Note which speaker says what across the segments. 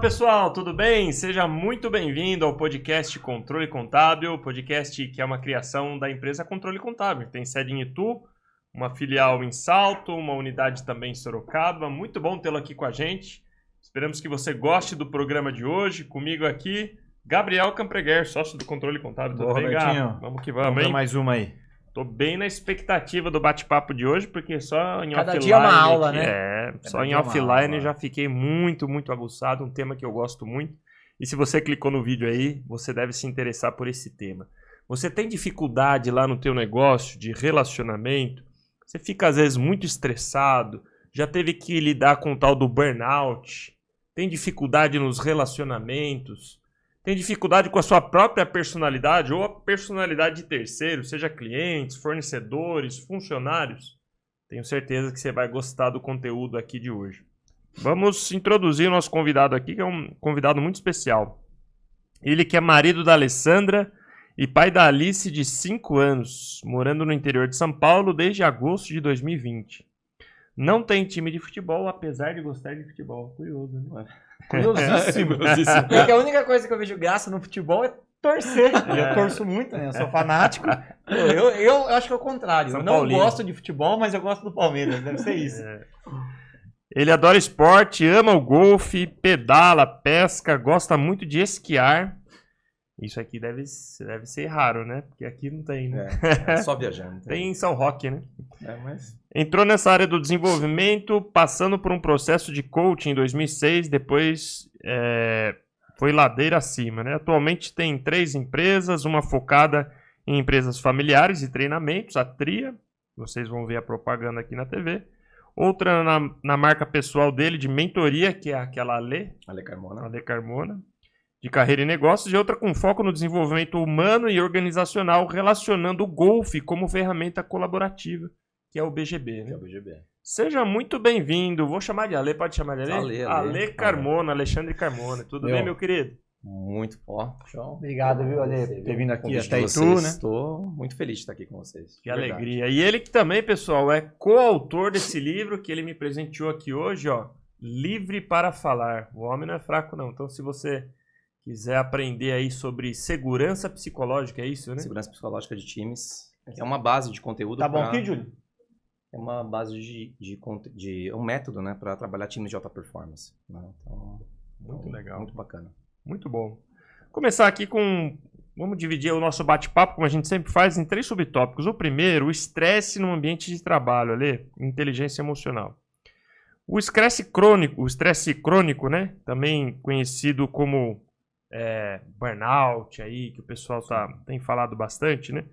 Speaker 1: pessoal, tudo bem? Seja muito bem-vindo ao podcast Controle Contábil, podcast que é uma criação da empresa Controle Contábil. Tem sede em Itu, uma filial em Salto, uma unidade também em Sorocaba. Muito bom tê-lo aqui com a gente. Esperamos que você goste do programa de hoje. Comigo aqui, Gabriel Campreguer, sócio do Controle Contábil. Tudo bem, Gab? Vamos que vamos, hein?
Speaker 2: Mais uma aí.
Speaker 1: Tô bem na expectativa do bate-papo de hoje, porque só em
Speaker 3: Cada
Speaker 1: offline...
Speaker 3: dia é uma aula,
Speaker 1: aqui,
Speaker 3: né?
Speaker 1: Só em offline já fiquei muito aguçado, um tema que eu gosto muito. E se você clicou no vídeo aí, você deve se interessar por esse tema. Você tem dificuldade lá no teu negócio de relacionamento? Você fica às vezes muito estressado, já teve que lidar com o tal do burnout, tem dificuldade nos relacionamentos, tem dificuldade com a sua própria personalidade ou a personalidade de terceiros, seja clientes, fornecedores, funcionários. Tenho certeza que você vai gostar do conteúdo aqui de hoje. Vamos introduzir o nosso convidado aqui, que é um convidado muito especial. Ele que é marido da Alessandra e pai da Alice, de 5 anos, morando no interior de São Paulo desde agosto de 2020. Não tem time de futebol, apesar de gostar de futebol. Curioso, né?
Speaker 3: Curiosíssimo. Porque a única coisa que eu vejo graça no futebol é torcer. Eu torço muito, né? Eu sou fanático. Eu acho que é o contrário.
Speaker 1: São
Speaker 3: eu não
Speaker 1: Paulino.
Speaker 3: gosto de futebol, mas eu gosto do Palmeiras. Deve ser isso.
Speaker 1: Ele adora esporte, ama o golfe, pedala, pesca, gosta muito de esquiar. Isso aqui deve ser raro, né? Porque aqui não tem, né?
Speaker 2: É só viajando.
Speaker 1: Tem em São Roque, né?
Speaker 2: Mas...
Speaker 1: Entrou nessa área do desenvolvimento, passando por um processo de coaching em 2006, depois foi ladeira acima, né? Atualmente tem 3 empresas, uma focada em empresas familiares e treinamentos, a Tria, vocês vão ver a propaganda aqui na TV. Outra na marca pessoal dele de mentoria, que é aquela Ale Carmona, de carreira e negócios, e outra com foco no desenvolvimento humano e organizacional, relacionando o golfe como ferramenta colaborativa, que é o BGB, né?
Speaker 2: Que é o BGB.
Speaker 1: Seja muito bem-vindo. Vou chamar de Ale, pode chamar de Ale? Ale Carmona, Alexandre Carmona. Tudo bem, meu querido?
Speaker 2: Muito, show.
Speaker 3: Obrigado, viu, Ale, por ter vindo aqui até Itu, né?
Speaker 2: Estou muito feliz de estar aqui com vocês.
Speaker 1: Que alegria. E ele que também, pessoal, é coautor desse livro que ele me presenteou aqui hoje, ó. Livre para Falar. O homem não é fraco, não. Então, se você quiser aprender aí sobre segurança psicológica, é isso, né?
Speaker 2: Segurança psicológica de times. É uma base de conteúdo.
Speaker 3: Tá bom aqui, Júlio?
Speaker 2: É uma base de um método, né, para trabalhar times de alta performance. Né? Então,
Speaker 1: muito legal.
Speaker 2: Muito bacana.
Speaker 1: Muito bom. Começar aqui com... Vamos dividir o nosso bate-papo, como a gente sempre faz, em 3 subtópicos. O primeiro, o estresse no ambiente de trabalho, Ale, inteligência emocional. O estresse crônico, né, também conhecido como burnout, aí, que o pessoal tem falado bastante, né?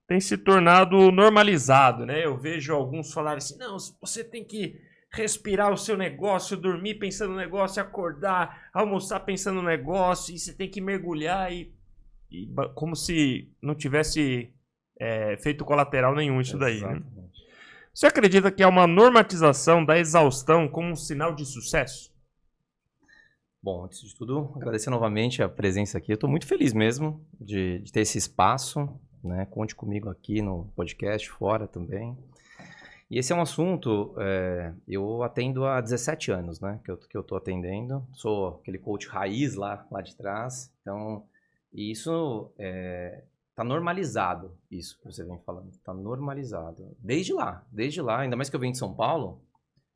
Speaker 1: Tem se tornado normalizado, né? Eu vejo alguns falarem assim, não, você tem que respirar o seu negócio, dormir pensando no negócio, acordar, almoçar pensando no negócio, e você tem que mergulhar e como se não tivesse feito colateral nenhum isso daí, né? Você acredita que há uma normatização da exaustão como um sinal de sucesso?
Speaker 2: Bom, antes de tudo, agradecer novamente a presença aqui. Eu estou muito feliz mesmo de ter esse espaço, né? Conte comigo aqui no podcast, fora também. E esse é um assunto, eu atendo há 17 anos, né? Que eu estou atendendo. Sou aquele coach raiz lá de trás. Então, e isso está normalizado, isso que você vem falando. Está normalizado. Desde lá, ainda mais que eu venho de São Paulo.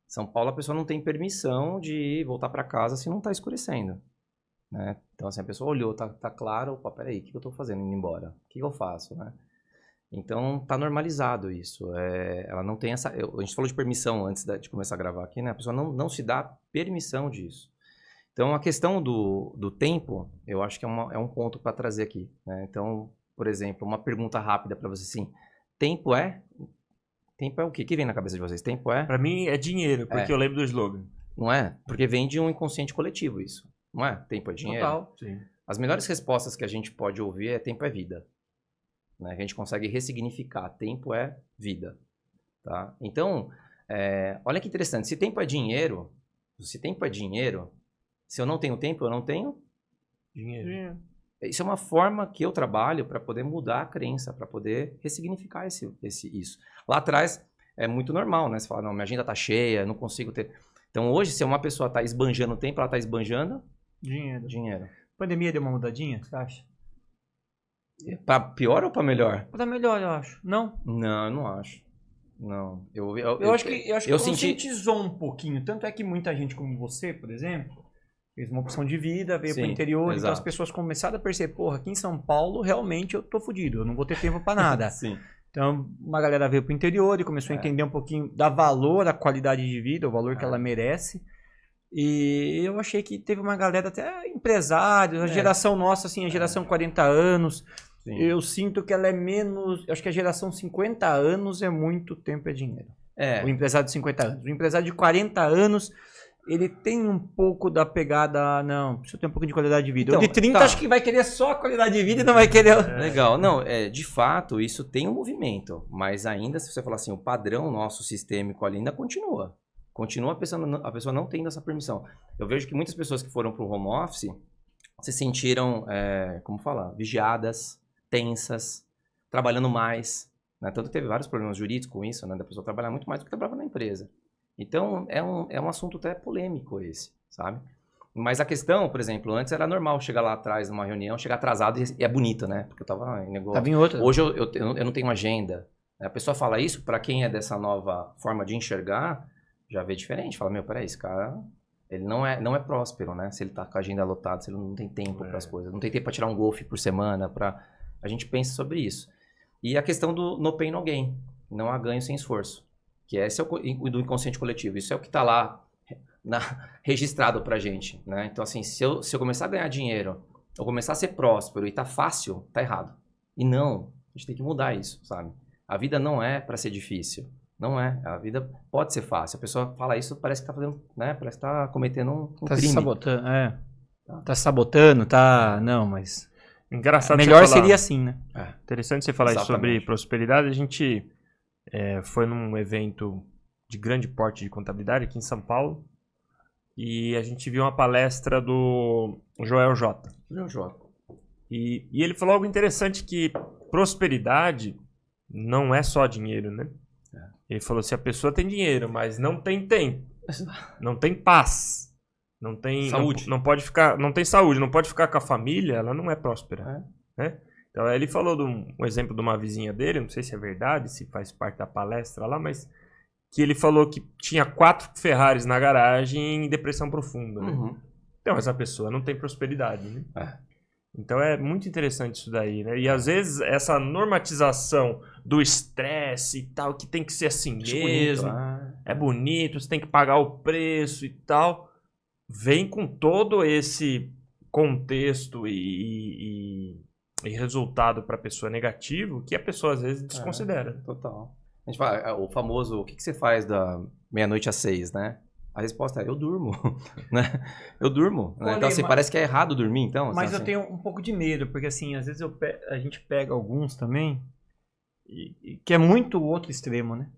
Speaker 2: São Paulo, a pessoa não tem permissão de voltar para casa se não está escurecendo, né? Então, assim, a pessoa olhou, tá claro, opa, peraí, o que eu estou fazendo indo embora? O que eu faço, né? Então, tá normalizado isso. Ela não tem essa... a gente falou de permissão antes de começar a gravar aqui, né? A pessoa não se dá permissão disso. Então, a questão do tempo, eu acho que é um ponto para trazer aqui, né? Então, por exemplo, uma pergunta rápida para você, assim, tempo é o quê? O que vem na cabeça de vocês? Tempo é?
Speaker 1: Para mim é dinheiro, porque eu lembro do slogan.
Speaker 2: Não é? Porque vem de um inconsciente coletivo isso. Não é? Tempo é dinheiro?
Speaker 3: Total.
Speaker 1: Sim.
Speaker 2: As melhores respostas que a gente pode ouvir é tempo é vida. Né? A gente consegue ressignificar. Tempo é vida. Tá? Então, olha que interessante. Se tempo é dinheiro, se eu não tenho tempo, eu não tenho
Speaker 1: Dinheiro.
Speaker 2: Isso é uma forma que eu trabalho para poder mudar a crença, para poder ressignificar isso. Lá atrás é muito normal, né? Você fala, não, minha agenda tá cheia, não consigo ter... Então hoje, se uma pessoa está esbanjando o tempo, ela está esbanjando
Speaker 3: Dinheiro. Pandemia deu uma mudadinha, você acha?
Speaker 2: Pra pior ou pra melhor?
Speaker 3: Pra melhor, eu acho. Não?
Speaker 2: Não, eu não acho. Não.
Speaker 3: Eu acho que
Speaker 2: eu senti...
Speaker 3: conscientizou um pouquinho. Tanto é que muita gente como você, por exemplo, fez uma opção de vida, veio pro interior, então as pessoas começaram a perceber, porra, aqui em São Paulo realmente eu tô fudido, eu não vou ter tempo pra nada.
Speaker 2: Sim.
Speaker 3: Então, uma galera veio pro interior e começou a entender um pouquinho, dar valor à qualidade de vida, o valor que ela merece. E eu achei que teve uma galera, até empresários, a geração nossa, assim, a geração 40 anos, eu sinto que ela é menos, acho que a geração 50 anos é muito tempo, é dinheiro. O empresário de 50 anos. O empresário de 40 anos, ele tem um pouco da pegada, não, precisa ter um pouco de qualidade de vida. Então, o de 30 acho que vai querer só a qualidade de vida e não vai querer...
Speaker 2: Legal. Não, de fato, isso tem um movimento, mas ainda, se você falar assim, o padrão nosso sistêmico ali ainda continua. Continua a pessoa não tendo essa permissão. Eu vejo que muitas pessoas que foram para o home office se sentiram, como falar, vigiadas, tensas, trabalhando mais. Né? Tanto que teve vários problemas jurídicos com isso, né? Da pessoa trabalhar muito mais do que trabalhava na empresa. Então, é um assunto até polêmico esse, sabe? Mas a questão, por exemplo, antes era normal chegar lá atrás numa reunião, chegar atrasado e é bonito, né? Porque eu tava em negócio.
Speaker 3: Tava em outra.
Speaker 2: Hoje eu não tenho agenda. A pessoa fala isso, para quem é dessa nova forma de enxergar, já vê diferente. Fala, peraí, esse cara, ele não é próspero, né? Se ele tá com a agenda lotada, se ele não tem tempo para as coisas. Não tem tempo para tirar um golfe por semana, a gente pensa sobre isso. E a questão do no pain, no gain. Não há ganho sem esforço. Que esse é o do inconsciente coletivo. Isso é o que está lá registrado pra gente, né? Então, assim, se eu começar a ganhar dinheiro, eu começar a ser próspero e tá fácil, tá errado. E não, a gente tem que mudar isso, sabe? A vida não é para ser difícil. Não é. A vida pode ser fácil. A pessoa fala isso, parece que tá fazendo, né? Parece que tá cometendo um crime.
Speaker 3: Se sabotando, Tá se sabotando, tá... Não, mas...
Speaker 1: Engraçado.
Speaker 3: Melhor seria assim, né?
Speaker 1: Interessante você falar isso sobre prosperidade. A gente foi num evento de grande porte de contabilidade aqui em São Paulo e a gente viu uma palestra do Joel J. E ele falou algo interessante, que prosperidade não é só dinheiro, né? Ele falou, se a pessoa tem dinheiro, mas não tem tempo, não tem paz, não tem saúde, não pode ficar, não tem saúde, não pode ficar com a família, ela não é próspera, né? Então ele falou de um exemplo de uma vizinha dele, não sei se é verdade, se faz parte da palestra lá, mas que ele falou que tinha 4 Ferraris na garagem em depressão profunda, né? Então essa pessoa não tem prosperidade, né? Então é muito interessante isso daí, né? E às vezes essa normatização do estresse e tal, que tem que ser assim mesmo, é bonito, você tem que pagar o preço e tal, vem com todo esse contexto e resultado para a pessoa negativo que a pessoa às vezes desconsidera.
Speaker 2: Total. A gente fala, o famoso, o que você faz da meia-noite às 6, né? A resposta é, eu durmo, né? Eu durmo. Né? Então, assim, parece que é errado dormir, então.
Speaker 3: Mas
Speaker 2: assim,
Speaker 3: eu tenho um pouco de medo, porque assim, às vezes a gente pega alguns também, que é muito o outro extremo, né?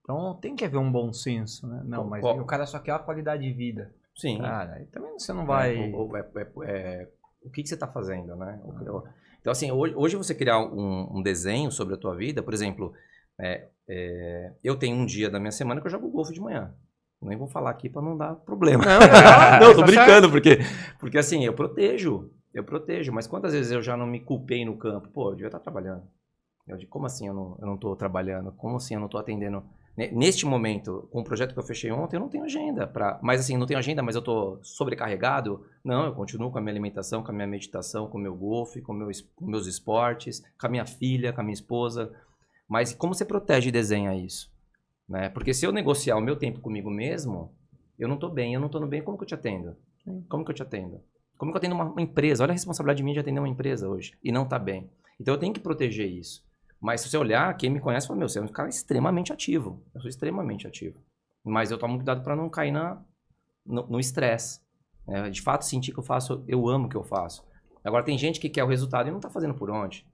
Speaker 3: Então tem que haver um bom senso, né? Não, mas o cara só quer a qualidade de vida.
Speaker 2: Sim.
Speaker 3: Cara, aí também você não vai...
Speaker 2: O que você está fazendo, né? Então, assim, hoje você criar um desenho sobre a tua vida, por exemplo, eu tenho um dia da minha semana que eu jogo golfe de manhã. Nem vou falar aqui para não dar problema. Não, tô brincando, porque assim, eu protejo, mas quantas vezes eu já não me culpei no campo? Pô, eu devia estar trabalhando. Eu digo, como assim eu não tô trabalhando? Como assim eu não tô atendendo? Neste momento, com o projeto que eu fechei ontem, eu não tenho agenda. Mas assim, não tenho agenda, mas eu tô sobrecarregado? Não, eu continuo com a minha alimentação, com a minha meditação, com o meu golfe, com meus esportes, com a minha filha, com a minha esposa. Mas como você protege e desenha isso? Né? Porque se eu negociar o meu tempo comigo mesmo, eu não tô bem, como que eu te atendo? Como que eu te atendo? Como que eu atendo uma empresa? Olha a responsabilidade de mim de atender uma empresa hoje e não tá bem. Então eu tenho que proteger isso. Mas se você olhar, quem me conhece fala, você é um cara extremamente ativo. Eu sou extremamente ativo. Mas eu tomo cuidado para não cair no estresse. De fato, sentir que eu amo o que eu faço. Agora tem gente que quer o resultado e não tá fazendo por onde.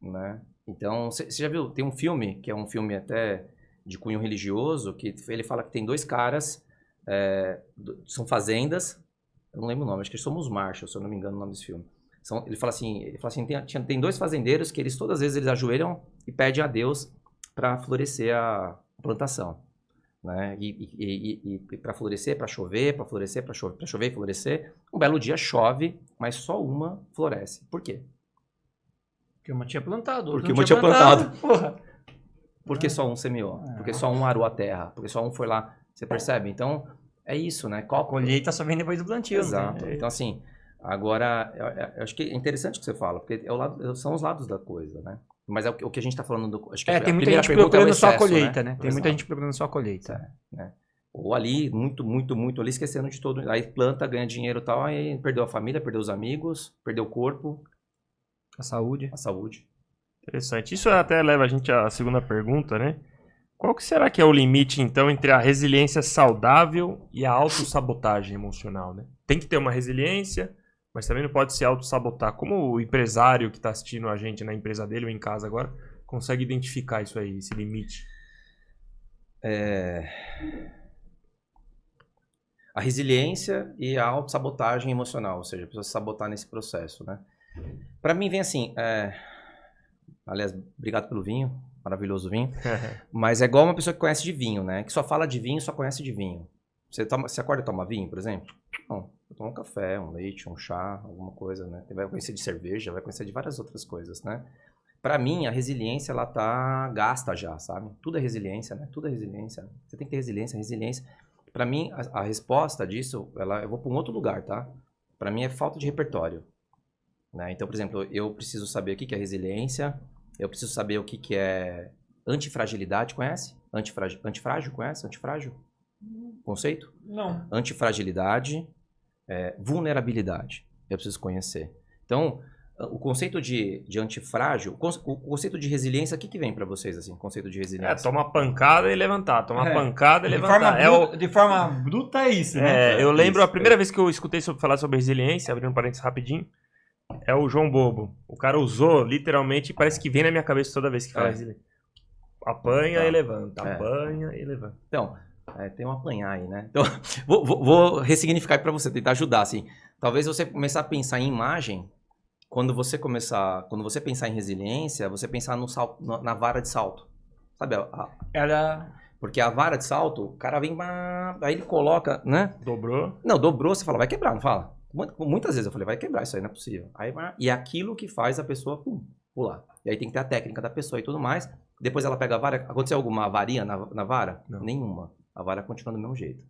Speaker 2: Né? Então, você já viu, tem um filme, que é um filme até de cunho religioso, que ele fala que tem 2 caras, são fazendas, eu não lembro o nome, acho que somos Marshall, se eu não me engano o nome desse filme. Ele fala assim, tem 2 fazendeiros que todas as vezes eles ajoelham e pedem a Deus para florescer a plantação. né? E para florescer, para chover, para florescer, para chover e florescer, um belo dia chove, mas só uma floresce. Por quê?
Speaker 3: Porque uma tinha plantado.
Speaker 2: Porque uma tinha plantado.
Speaker 3: Porra.
Speaker 2: Porque só um semeou. Porque só um arou a terra. Porque só um foi lá. Você percebe? Então, é isso, né?
Speaker 3: A colheita só vem depois do plantio.
Speaker 2: Exato.
Speaker 3: Né?
Speaker 2: Então, assim, agora, eu acho que é interessante o que você fala, porque são os lados da coisa, né? Mas é o que a gente está falando. Acho que
Speaker 3: tem muita gente procurando só a colheita, né? Tem muita gente procurando só a colheita.
Speaker 2: Né? Ou ali, muito ali, esquecendo de tudo. Aí planta, ganha dinheiro e tal, aí perdeu a família, perdeu os amigos, perdeu o corpo.
Speaker 3: A saúde.
Speaker 2: A saúde.
Speaker 1: Interessante. Isso até leva a gente à segunda pergunta, né? Qual que será que é o limite, então, entre a resiliência saudável e a autossabotagem emocional, né? Tem que ter uma resiliência, mas também não pode se autossabotar. Como o empresário que está assistindo a gente na empresa dele ou em casa agora consegue identificar isso aí, esse limite?
Speaker 2: A resiliência e a autossabotagem emocional, ou seja, a pessoa se sabotar nesse processo, né? Para mim vem assim, aliás, obrigado pelo vinho, maravilhoso vinho, mas é igual uma pessoa que conhece de vinho, né? Que só fala de vinho, só conhece de vinho. Você acorda e toma vinho, por exemplo? Não, eu tomo um café, um leite, um chá, alguma coisa, né? Você vai conhecer de cerveja, vai conhecer de várias outras coisas, né? Para mim, a resiliência, ela tá gasta já, sabe? Tudo é resiliência, né? Tudo é resiliência. Você tem que ter resiliência. Para mim, a resposta disso, eu vou para um outro lugar, tá? Para mim é falta de repertório. Né? Então, por exemplo, eu preciso saber o que é resiliência, eu preciso saber o que é antifragilidade, conhece? Antifrágil, conhece? Antifrágil? Conceito?
Speaker 3: Não.
Speaker 2: Antifragilidade, vulnerabilidade. Eu preciso conhecer. Então, o conceito de antifrágil, o conceito de resiliência, o que vem para vocês, assim, o conceito de resiliência?
Speaker 1: Tomar pancada e levantar, pancada e levantar.
Speaker 3: De forma bruta é isso, né?
Speaker 1: Eu lembro a primeira vez que eu escutei falar sobre resiliência, abrindo um parênteses rapidinho, é o João Bobo. O cara usou, literalmente, parece que vem na minha cabeça toda vez que fala resiliência. Apanha e levanta, apanha e levanta.
Speaker 2: Então, tem um apanhar aí, né? Então, vou ressignificar para você, tentar ajudar, assim. Talvez você começar a pensar em imagem. Quando você pensar em resiliência, você pensar no salto, na vara de salto. Sabe? Porque a vara de salto, o cara vem, aí ele coloca, né?
Speaker 1: Dobrou?
Speaker 2: Não, dobrou, você fala, vai quebrar, não fala? Muitas vezes eu falei, vai quebrar, isso aí não é possível. Aí, e é aquilo que faz a pessoa pular. E aí tem que ter a técnica da pessoa e tudo mais. Depois ela pega a vara, aconteceu alguma avaria na vara?
Speaker 1: Não.
Speaker 2: Nenhuma. A vara continua do mesmo jeito.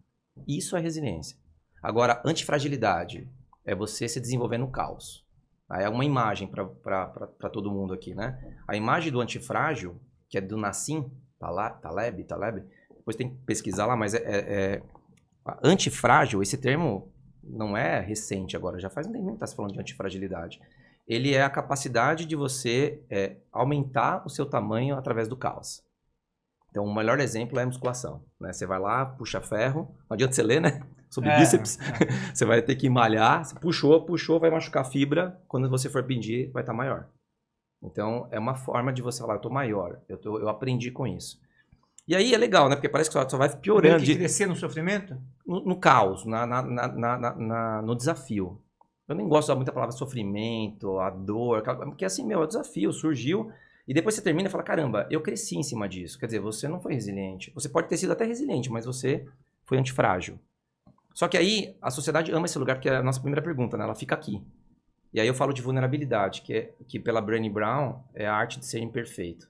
Speaker 2: Isso é resiliência. Agora, antifragilidade é você se desenvolver no caos. Aí é uma imagem para todo mundo aqui, né? A imagem do antifrágil, que é do Nassim Taleb, depois tem que pesquisar lá, mas antifrágil, esse termo não é recente agora, já faz um tempo que está se falando de antifragilidade. Ele é a capacidade de você aumentar o seu tamanho através do caos. Então, o melhor exemplo é a musculação, né? Você vai lá, puxa ferro, não adianta você ler, né? Sobre bíceps, você vai ter que malhar, puxou, vai machucar a fibra, quando você for pedir, vai estar maior. Então, é uma forma de você falar, eu tô maior, eu aprendi com isso. E aí é legal, né? Porque parece que só vai piorando.
Speaker 3: De crescer no sofrimento?
Speaker 2: No caos, no desafio. Eu nem gosto de usar muita palavra sofrimento, a dor, porque assim, é o desafio, surgiu, e depois você termina e fala, caramba, eu cresci em cima disso. Quer dizer, você não foi resiliente. Você pode ter sido até resiliente, mas você foi antifrágil. Só que aí, a sociedade ama esse lugar, porque é a nossa primeira pergunta, né? Ela fica aqui. E aí eu falo de vulnerabilidade, que pela Brené Brown é a arte de ser imperfeito.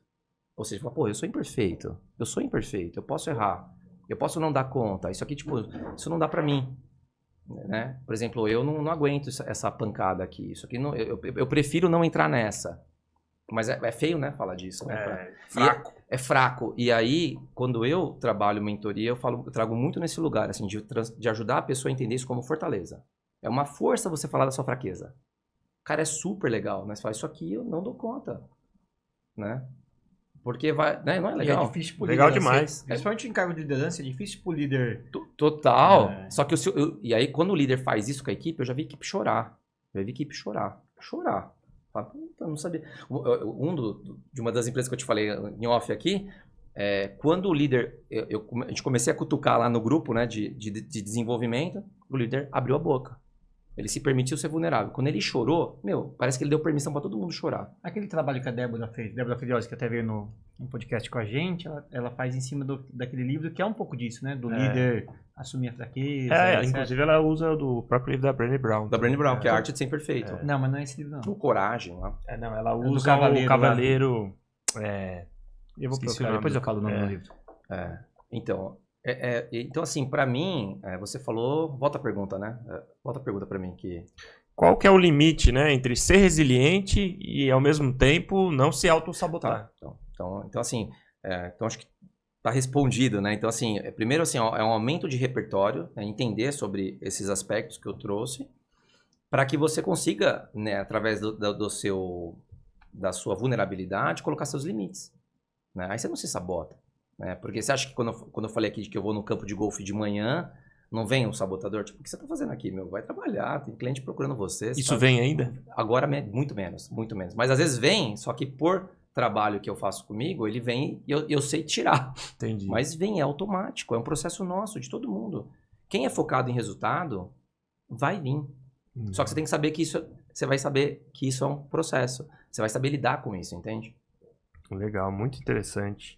Speaker 2: Ou seja, fala, eu sou imperfeito, eu posso errar, eu posso não dar conta, isso aqui, isso não dá pra mim. Né? Por exemplo, eu não aguento essa pancada aqui, isso aqui eu prefiro não entrar nessa. Mas é feio, né, falar disso. Né?
Speaker 1: Fraco.
Speaker 2: É fraco. E aí, quando eu trabalho mentoria, eu trago muito nesse lugar, assim, de ajudar a pessoa a entender isso como fortaleza. É uma força você falar da sua fraqueza. Cara, é super legal, né? Você fala, isso aqui eu não dou conta, né? Porque vai, né? Não é legal?
Speaker 3: É difícil pro
Speaker 1: legal
Speaker 3: líder,
Speaker 1: demais.
Speaker 3: Principalmente em cargo de liderança, é difícil pro líder.
Speaker 2: Total. Só que e aí, quando o líder faz isso com a equipe, eu já vi a equipe chorar. Chorar. Eu não sabia. De uma das empresas que eu te falei em off aqui, quando o líder, a gente comecei a cutucar lá no grupo, né, de desenvolvimento, o líder abriu a boca. Ele se permitiu ser vulnerável. Quando ele chorou, parece que ele deu permissão pra todo mundo chorar.
Speaker 3: Aquele trabalho que a Débora Feliossi, que até veio no podcast com a gente, ela faz em cima daquele livro que é um pouco disso, né? Do líder assumir a fraqueza.
Speaker 1: Inclusive ela usa do próprio livro da Brené Brown.
Speaker 2: Da Brené Brown, que é a arte de ser imperfeito.
Speaker 3: Não, mas não é esse livro, não.
Speaker 2: O Coragem lá.
Speaker 1: Não, ela usa o Cavaleiro.
Speaker 3: Eu vou procurar, depois eu falo o nome do livro.
Speaker 2: Então, assim, pra mim, você falou... Volta a pergunta, né? Volta a pergunta pra mim.
Speaker 1: Qual que é o limite, né? Entre ser resiliente e, ao mesmo tempo, não se autossabotar?
Speaker 2: Então, assim... Então, acho que tá respondido, né? Então, assim... Primeiro, assim, é um aumento de repertório, né? Entender sobre esses aspectos que eu trouxe, para que você consiga, né, através da sua vulnerabilidade, colocar seus limites. Né? Aí você não se sabota. Né? Porque você acha que quando eu falei aqui que eu vou no campo de golfe de manhã, não vem um sabotador? Tipo, o que você tá fazendo aqui, meu? Vai trabalhar, tem cliente procurando você.
Speaker 1: Isso vem ainda?
Speaker 2: Agora, muito menos, muito menos. Mas às vezes vem, só que por trabalho que eu faço comigo, ele vem e eu sei tirar.
Speaker 1: Entendi.
Speaker 2: Mas vem, é automático, é um processo nosso, de todo mundo. Quem é focado em resultado, vai vir. Só que você tem que saber que você vai saber que isso é um processo. Você vai saber lidar com isso, entende?
Speaker 1: Legal, muito interessante.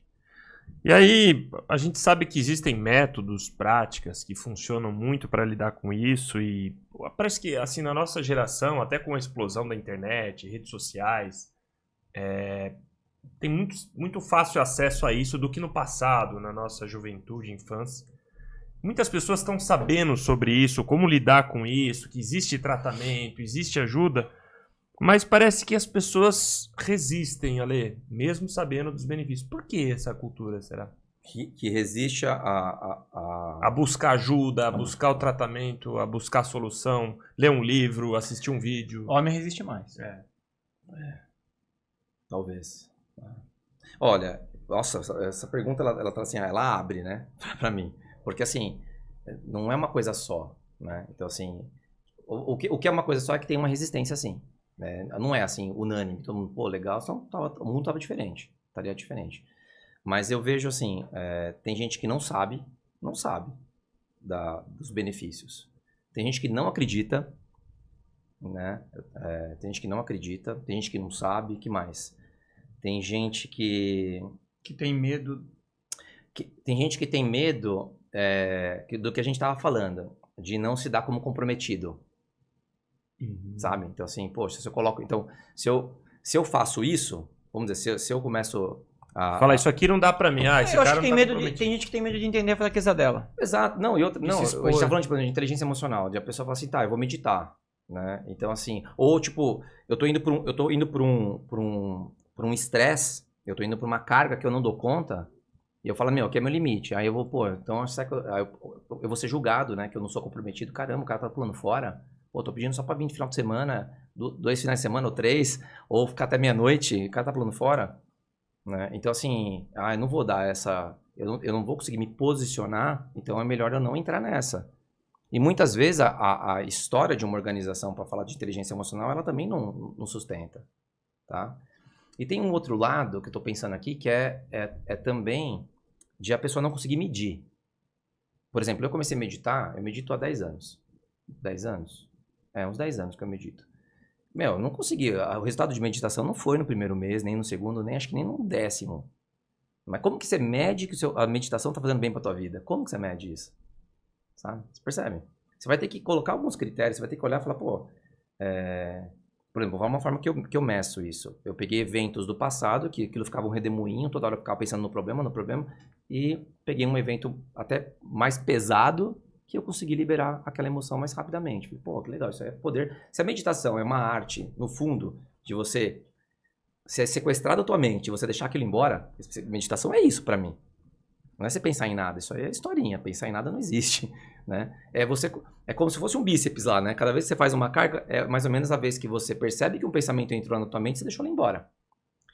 Speaker 1: E aí, a gente sabe que existem métodos, práticas que funcionam muito para lidar com isso e parece que, assim, na nossa geração, até com a explosão da internet, redes sociais, tem muito fácil acesso a isso do que no passado, na nossa juventude, infância. Muitas pessoas estão sabendo sobre isso, como lidar com isso, que existe tratamento, existe ajuda, mas parece que as pessoas resistem, Ale, mesmo sabendo dos benefícios. Por que essa cultura, será?
Speaker 2: Que resiste
Speaker 1: a buscar ajuda, a buscar o tratamento, a buscar a solução, ler um livro, assistir um vídeo.
Speaker 3: O homem resiste mais.
Speaker 2: Talvez. Olha, nossa, essa pergunta, ela tá assim, ela abre, né, pra mim. Porque, assim, não é uma coisa só, né? Então, assim, o que é uma coisa só é que tem uma resistência, assim. Né? Não é, assim, unânime. Todo mundo, pô, legal, senão o mundo tava diferente. Estaria diferente. Mas eu vejo, assim, tem gente que não sabe dos benefícios. Tem gente que não acredita, né? Tem gente que não acredita, tem gente que não sabe, que mais? Tem gente que
Speaker 3: tem medo.
Speaker 2: Tem gente que tem medo do que a gente estava falando, de não se dar como comprometido. Sabe? Então, assim, poxa, se eu coloco... Então, se eu faço isso, vamos dizer, se eu começo a...
Speaker 1: Fala, isso aqui não dá pra mim. Esse
Speaker 3: eu
Speaker 1: cara
Speaker 3: acho que tem gente que tem medo de entender a fraqueza dela.
Speaker 2: Exato. Não, a gente tá falando de inteligência emocional, de a pessoa fala assim, tá, eu vou meditar, né? Então, assim, ou tipo, eu tô indo por um estresse, eu tô indo por uma carga que eu não dou conta, e eu falo, aqui é meu limite. Aí eu vou, pô, então eu vou ser julgado, né? Que eu não sou comprometido. Caramba, o cara tá pulando fora. Pô, tô pedindo só pra vir de final de semana, 2 finais de semana ou 3, ou ficar até meia-noite, o cara tá pulando fora. Né? Então, assim, eu não vou dar essa... Eu não vou conseguir me posicionar, então é melhor eu não entrar nessa. E muitas vezes a história de uma organização para falar de inteligência emocional, ela também não sustenta, tá? E tem um outro lado que eu tô pensando aqui, que é também de a pessoa não conseguir medir. Por exemplo, eu comecei a meditar, eu medito há 10 anos. 10 anos? Uns 10 anos que eu medito. Eu não consegui. O resultado de meditação não foi no primeiro mês, nem no segundo, nem acho que nem no 10º. Mas como que você mede que a meditação tá fazendo bem pra tua vida? Como que você mede isso? Sabe? Você percebe? Você vai ter que colocar alguns critérios, você vai ter que olhar e falar, pô... Por exemplo, uma forma que eu meço isso. Eu peguei eventos do passado, que aquilo ficava um redemoinho, toda hora eu ficava pensando no problema, e peguei um evento até mais pesado, que eu consegui liberar aquela emoção mais rapidamente. Falei, pô, que legal, isso aí é poder. Se a meditação é uma arte, no fundo, de você sequestrar da tua mente, você deixar aquilo embora, meditação é isso pra mim. Não é você pensar em nada, isso aí é historinha, pensar em nada não existe, né? É como se fosse um bíceps lá, né? Cada vez que você faz uma carga, é mais ou menos a vez que você percebe que um pensamento entrou na tua mente, você deixou ele embora.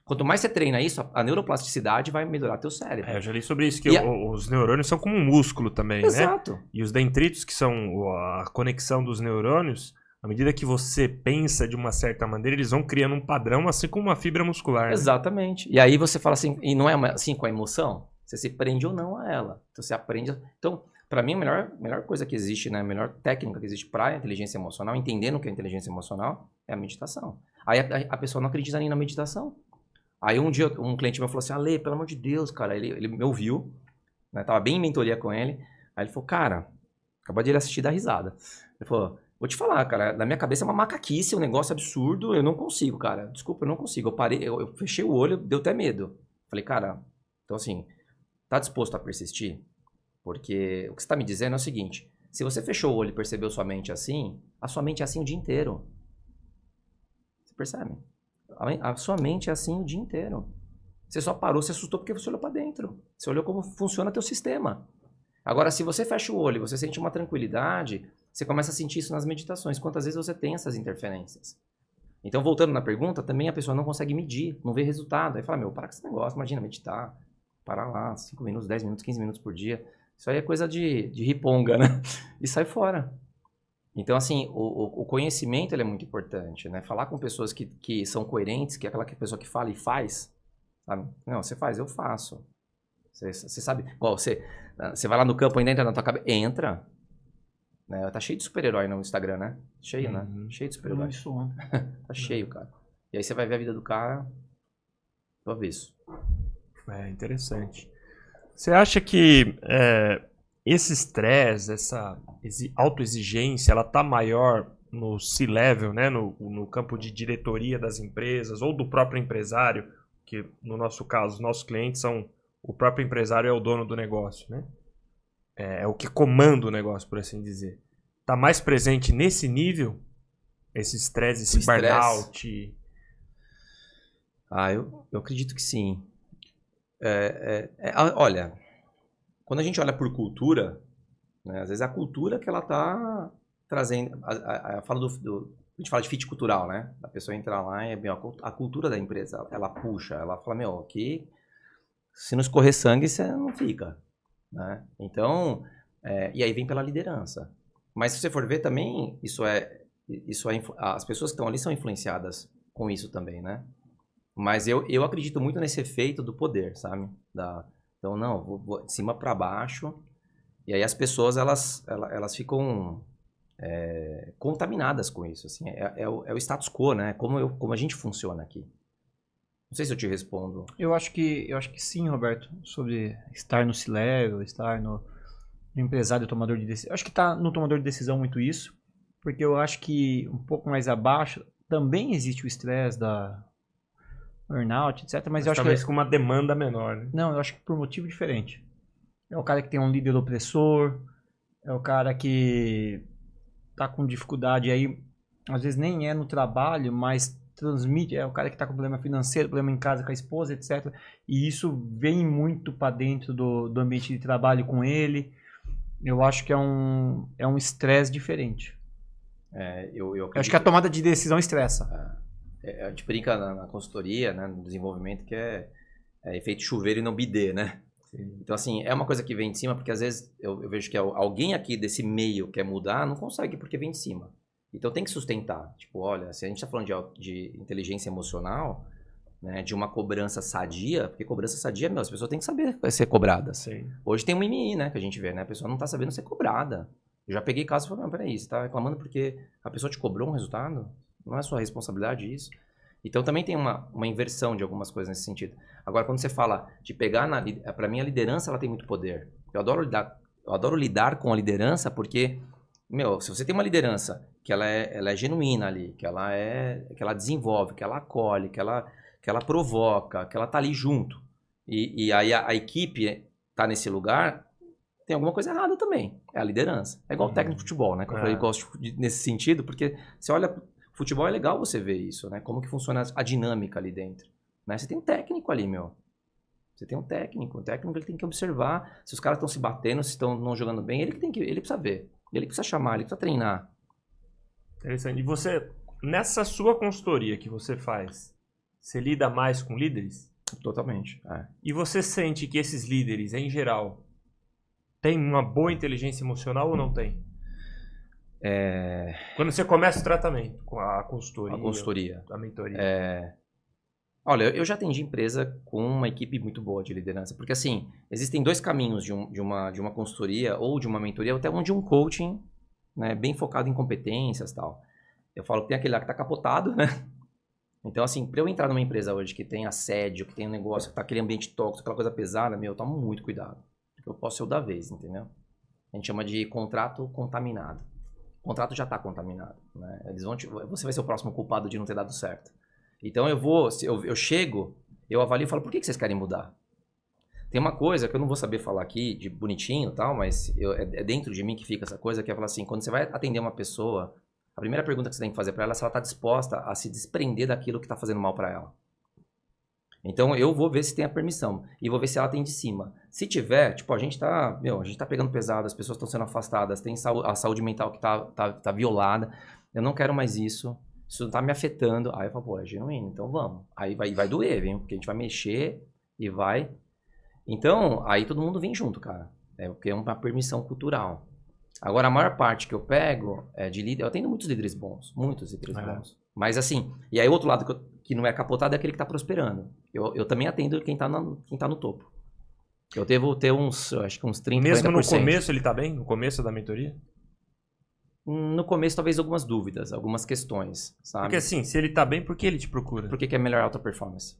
Speaker 2: Quanto mais você treina isso, a neuroplasticidade vai melhorar teu cérebro.
Speaker 1: Eu já li sobre isso, que os neurônios são como um músculo também,
Speaker 2: Exato.
Speaker 1: Né? E os dendritos, que são a conexão dos neurônios, à medida que você pensa de uma certa maneira, eles vão criando um padrão, assim como uma fibra muscular. Né?
Speaker 2: Exatamente. E aí você fala assim, e não é assim com a emoção? Você se prende ou não a ela. Então você aprende... Então, Para mim, a melhor coisa que existe, né? A melhor técnica que existe para inteligência emocional, entendendo o que é inteligência emocional, é a meditação. Aí a pessoa não acredita nem na meditação. Aí um dia um cliente meu falou assim, Ale, pelo amor de Deus, cara, ele me ouviu, né? Tava bem em mentoria com ele. Aí ele falou, cara, acabou de ele assistir e dar risada. Ele falou, vou te falar, cara, na minha cabeça é uma macaquice, um negócio absurdo, eu não consigo, cara. Desculpa, eu não consigo. Eu parei, eu fechei o olho, deu até medo. Falei, cara, então assim, tá disposto a persistir? Porque o que você tá me dizendo é o seguinte, se você fechou o olho e percebeu sua mente assim, a sua mente é assim o dia inteiro. Você percebe? A sua mente é assim o dia inteiro. Você só parou, você assustou porque você olhou para dentro. Você olhou como funciona teu sistema. Agora, se você fecha o olho e você sente uma tranquilidade, você começa a sentir isso nas meditações. Quantas vezes você tem essas interferências? Então, voltando na pergunta, também a pessoa não consegue medir, não vê resultado. Aí fala, meu, para com esse negócio, imagina meditar. Parar lá, 5 minutos, 10 minutos, 15 minutos por dia. Isso aí é coisa de riponga, né? E sai fora. Então, assim, o conhecimento ele é muito importante, né? Falar com pessoas que são coerentes, que é aquela pessoa que fala e faz, sabe? Não, você faz, eu faço. Você sabe, igual você vai lá no campo, ainda entra na tua cabeça, entra. Né? Tá cheio de super-herói no Instagram, né? Cheio, né? Cheio de super-herói. Tá cheio, cara. E aí você vai ver a vida do cara do avesso.
Speaker 1: É interessante. Você acha que esse estresse, essa autoexigência, ela tá maior no C-level, né? No campo de diretoria das empresas ou do próprio empresário, que no nosso caso, os nossos clientes são... O próprio empresário é o dono do negócio, né? É o que comanda o negócio, por assim dizer. Tá mais presente nesse nível? Esse estresse, esse burnout?
Speaker 2: Eu acredito que sim. Olha, quando a gente olha por cultura, né, às vezes a cultura que ela tá trazendo... A gente fala de fit cultural, né? A pessoa entrar lá e a cultura da empresa, ela puxa, ela fala, meu, aqui... Se não escorrer sangue, você não fica, né? Então, e aí vem pela liderança. Mas se você for ver também, as pessoas que estão ali são influenciadas com isso também, né? Mas eu acredito muito nesse efeito do poder, sabe? Então, não, vou de cima para baixo. E aí as pessoas, elas ficam contaminadas com isso, assim. É o status quo, né? Como a gente funciona aqui. Não sei se eu te respondo.
Speaker 3: Eu acho que sim, Roberto, sobre estar no C-level, estar no empresário tomador de decisão. Eu acho que está no tomador de decisão muito isso, porque eu acho que um pouco mais abaixo também existe o estresse da burnout, etc. Mas eu acho
Speaker 1: talvez
Speaker 3: que
Speaker 1: com uma demanda menor, né?
Speaker 3: Não, eu acho que por motivo diferente. É o cara que tem um líder opressor, é o cara que tá com dificuldade aí, às vezes nem é no trabalho, mas transmite, é o cara que está com problema financeiro, problema em casa com a esposa, etc. E isso vem muito para dentro do ambiente de trabalho com ele. Eu acho que é um estresse diferente. Eu acho que a tomada de decisão estressa.
Speaker 2: A gente brinca na consultoria, né, no desenvolvimento, que é efeito chuveiro e não bidê, né? Sim. Então, assim, é uma coisa que vem de cima, porque às vezes eu vejo que alguém aqui desse meio quer mudar, não consegue porque vem de cima. Então tem que sustentar. Tipo, olha, se a gente está falando de inteligência emocional, né, de uma cobrança sadia, porque cobrança sadia, as pessoas têm que saber ser cobradas.
Speaker 1: Sim.
Speaker 2: Hoje tem um mimimi, né, que a gente vê, né? A pessoa não está sabendo ser cobrada. Eu já peguei casos e falei, não, peraí, você está reclamando porque a pessoa te cobrou um resultado? Não é sua responsabilidade isso? Então também tem uma inversão de algumas coisas nesse sentido. Agora, quando você fala de pegar, para mim a liderança ela tem muito poder. Eu adoro lidar com a liderança porque... Meu, se você tem uma liderança que ela é genuína ali, que ela desenvolve, que ela acolhe, que ela provoca, que ela tá ali junto, e aí a equipe tá nesse lugar, tem alguma coisa errada também. É a liderança. É igual o técnico de futebol, né? Que eu falei, gosto nesse sentido, porque você olha, futebol é legal você ver isso, né? Como que funciona a dinâmica ali dentro. Né? Você tem um técnico ali, meu. Você tem um técnico. O técnico ele tem que observar se os caras estão se batendo, se estão não jogando bem, ele precisa ver. Ele precisa chamar, ele precisa treinar.
Speaker 1: Interessante. E você, nessa sua consultoria que você faz, você lida mais com líderes?
Speaker 2: Totalmente.
Speaker 1: E você sente que esses líderes, em geral, têm uma boa inteligência emocional ou não tem? Quando você começa o tratamento, com a consultoria.
Speaker 2: A consultoria.
Speaker 1: A mentoria.
Speaker 2: Olha, eu já atendi empresa com uma equipe muito boa de liderança, porque assim, existem 2 caminhos de uma consultoria ou de uma mentoria, ou até um de um coaching, né, bem focado em competências e tal. Eu falo que tem aquele lá que tá capotado, né? Então, assim, pra eu entrar numa empresa hoje que tem assédio, que tem um negócio, que tá aquele ambiente tóxico, aquela coisa pesada, eu tomo muito cuidado. Porque eu posso ser o da vez, entendeu? A gente chama de contrato contaminado. O contrato já tá contaminado, né? Você vai ser o próximo culpado de não ter dado certo. Então, eu chego, eu avalio e falo, por que vocês querem mudar? Tem uma coisa que eu não vou saber falar aqui, de bonitinho e tal, mas é dentro de mim que fica essa coisa, que é falar assim, quando você vai atender uma pessoa, a primeira pergunta que você tem que fazer para ela é se ela está disposta a se desprender daquilo que está fazendo mal para ela. Então, eu vou ver se tem a permissão. E vou ver se ela tem de cima. Se tiver, tipo, a gente tá pegando pesado, as pessoas estão sendo afastadas, tem a saúde mental que tá violada. Eu não quero mais isso. Isso não tá me afetando. Aí eu falo, pô, é genuíno, então vamos. Aí vai doer, viu? Porque a gente vai mexer e vai. Então, aí todo mundo vem junto, cara. Porque é uma permissão cultural. Agora, a maior parte que eu pego é de líder. Eu atendo muitos líderes bons. Muitos líderes bons. Mas assim, e aí o outro lado que não é capotado é aquele que tá prosperando. Eu também atendo quem tá no topo. Eu devo ter acho que uns 30%.
Speaker 1: Mesmo
Speaker 2: 40%.
Speaker 1: no começo ele tá bem? No começo da mentoria?
Speaker 2: No começo, talvez algumas dúvidas, algumas questões, sabe?
Speaker 1: Porque assim, se ele tá bem, por que ele te procura?
Speaker 2: Por que é melhor alta performance?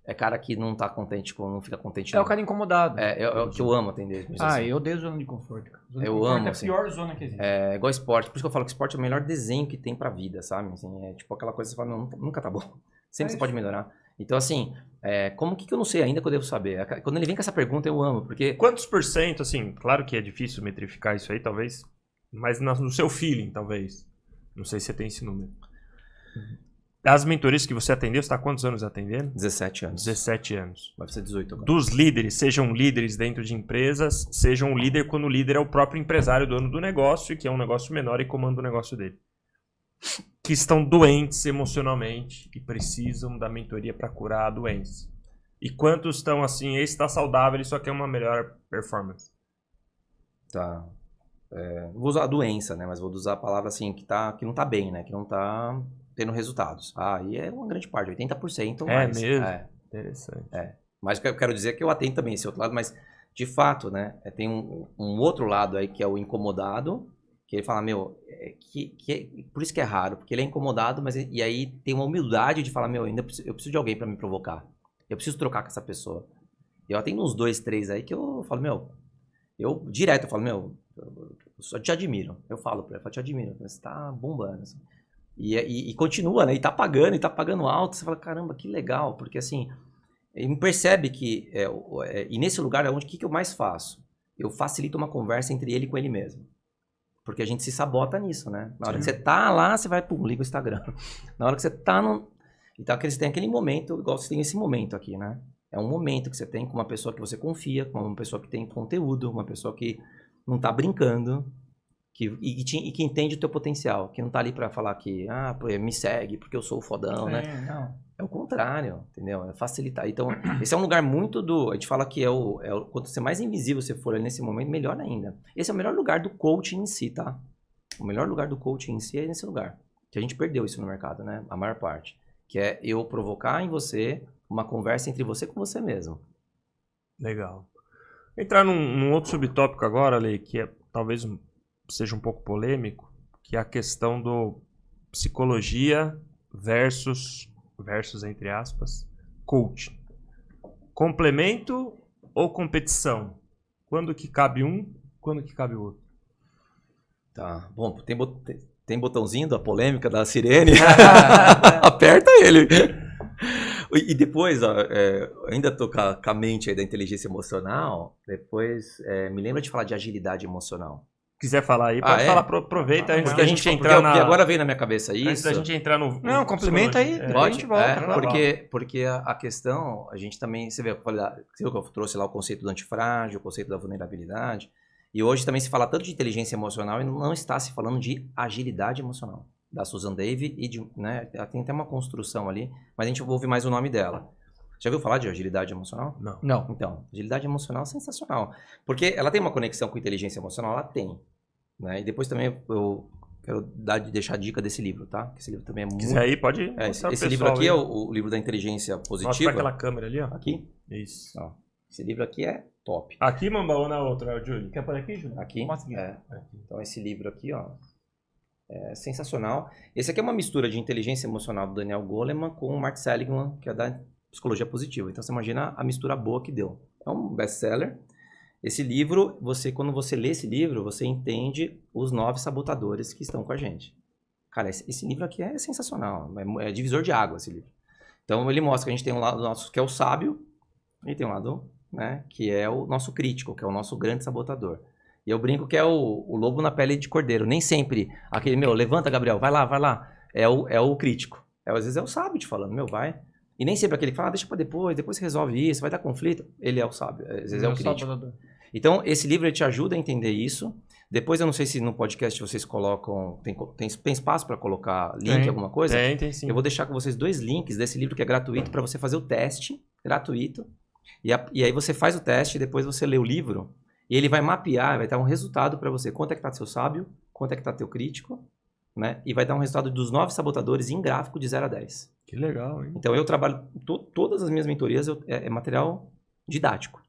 Speaker 2: É cara que não tá contente, não fica contente.
Speaker 3: É o cara incomodado.
Speaker 2: É o que eu amo atender.
Speaker 3: Assim. Eu odeio zona de conforto. Zona de
Speaker 2: eu
Speaker 3: conforto
Speaker 2: amo,
Speaker 3: é a
Speaker 2: assim.
Speaker 3: pior zona que existe.
Speaker 2: É igual esporte. Por isso que eu falo que esporte é o melhor desenho que tem pra vida, sabe? Assim, é tipo aquela coisa que você fala, não, nunca tá bom. Sempre você pode melhorar. Então, assim, como que eu não sei ainda que eu devo saber? Quando ele vem com essa pergunta, eu amo, porque...
Speaker 1: Quantos por cento, assim, claro que é difícil metrificar isso aí, talvez, mas no seu feeling, talvez. Não sei se você tem esse número. As mentorias que você atendeu, você está há quantos anos atendendo?
Speaker 2: 17 anos.
Speaker 1: 17 anos.
Speaker 2: Vai ser 18 agora.
Speaker 1: Dos líderes, sejam líderes dentro de empresas, sejam um líder quando o líder é o próprio empresário, dono do negócio, que é um negócio menor e comanda o negócio dele. Que estão doentes emocionalmente e precisam da mentoria para curar a doença. E quantos estão assim, esse está saudável, ele só quer uma melhor performance.
Speaker 2: Tá. Vou usar a doença, né? Mas vou usar a palavra assim, que não tá bem, né? Que não tá tendo resultados. Aí é uma grande parte, 80% mais.
Speaker 1: É mesmo? Interessante.
Speaker 2: Mas o que eu quero dizer é que eu atendo também esse outro lado, mas de fato, né? Tem um outro lado aí que é o incomodado, que ele fala, por isso que é raro, porque ele é incomodado, e aí tem uma humildade de falar, eu preciso de alguém para me provocar. Eu preciso trocar com essa pessoa. Eu atendo uns 2, 3 aí que eu falo, eu direto falo, eu só te admiro. Eu falo pra ele, eu te admiro, você tá bombando. Assim. E continua, né? E tá pagando alto. Você fala, caramba, que legal. Porque assim, ele percebe que... e nesse lugar é onde que eu mais faço? Eu facilito uma conversa entre ele e com ele mesmo. Porque a gente se sabota nisso, né? Na hora que você tá lá, você vai, liga o Instagram. Na hora que você tá no... Então, você tem aquele momento, igual você tem esse momento aqui, né? É um momento que você tem com uma pessoa que você confia, com uma pessoa que tem conteúdo, uma pessoa que não tá brincando, e que entende o teu potencial, que não tá ali pra falar que, me segue porque eu sou o fodão, né?
Speaker 3: Não.
Speaker 2: É o contrário, entendeu? É facilitar. Então, esse é um lugar muito a gente fala que quanto ser mais invisível você for ali nesse momento, melhor ainda. Esse é o melhor lugar do coaching em si, tá? O melhor lugar do coaching em si é nesse lugar. Que a gente perdeu isso no mercado, né? A maior parte. Que é eu provocar em você uma conversa entre você com você mesmo.
Speaker 1: Legal. Entrar num outro subtópico agora, Lei, que talvez seja um pouco polêmico, que é a questão do psicologia versus entre aspas, coaching. Complemento ou competição? Quando que cabe um, quando que cabe o outro?
Speaker 2: Tá, bom, tem botãozinho da polêmica da sirene? Aperta ele. E depois, ainda tô com a mente aí da inteligência emocional, depois me lembra de falar de agilidade emocional.
Speaker 1: Quiser falar aí, pode falar, aproveita antes da gente entrar
Speaker 2: porque agora veio na minha cabeça isso.
Speaker 1: Antes da gente entrar no...
Speaker 3: Não, complementa aí, depois a gente volta.
Speaker 2: Porque a questão, a gente também, você viu que eu trouxe lá o conceito do antifrágil, o conceito da vulnerabilidade, e hoje também se fala tanto de inteligência emocional e não está se falando de agilidade emocional, da Susan Davey, né, ela tem até uma construção ali, mas a gente ouve mais o nome dela. Já ouviu falar de agilidade emocional?
Speaker 3: Não.
Speaker 2: Então, agilidade emocional é sensacional. Porque ela tem uma conexão com inteligência emocional, ela tem. Né? E depois também eu quero deixar a dica desse livro, tá? Esse livro também é muito...
Speaker 1: Se quiser aí, pode mostrar
Speaker 2: esse livro aqui é o livro da inteligência positiva.
Speaker 1: Mostra pra aquela câmera ali, ó.
Speaker 2: Aqui?
Speaker 1: Isso.
Speaker 2: Ó, esse livro aqui é top.
Speaker 1: Aqui, Mamba, ou na outra, Júlio? Quer por aqui, Júlio?
Speaker 2: Aqui?
Speaker 3: Mostra aqui.
Speaker 1: Aqui.
Speaker 2: Então esse livro aqui, ó, é sensacional. Esse aqui é uma mistura de inteligência emocional do Daniel Goleman com o Mark Seligman, que é da psicologia positiva. Então você imagina a mistura boa que deu. É um best-seller. Esse livro, quando você lê esse livro, você entende os 9 sabotadores que estão com a gente. Cara, esse livro aqui é sensacional. É divisor de água esse livro. Então ele mostra que a gente tem um lado nosso que é o sábio e tem um lado, né, que é o nosso crítico, que é o nosso grande sabotador. E eu brinco que é o lobo na pele de cordeiro. Nem sempre aquele, levanta, Gabriel, vai lá. É o crítico. Às vezes é o sábio te falando, vai. E nem sempre aquele que fala, deixa pra depois você resolve isso, vai dar conflito. Ele é o sábio, às vezes é o crítico. Sabotador. Então, esse livro ele te ajuda a entender isso. Depois, eu não sei se no podcast vocês colocam... Tem espaço para colocar link, alguma coisa?
Speaker 1: Tem sim.
Speaker 2: Eu vou deixar com vocês 2 links desse livro que é gratuito para você fazer o teste. Gratuito. E aí você faz o teste, depois você lê o livro. E ele vai mapear, vai dar um resultado para você. Quanto é que tá seu sábio, quanto é que tá teu crítico, né? E vai dar um resultado dos 9 sabotadores em gráfico de 0 a 10.
Speaker 1: Que legal, hein?
Speaker 2: Então, eu trabalho... Todas as minhas mentorias é material didático.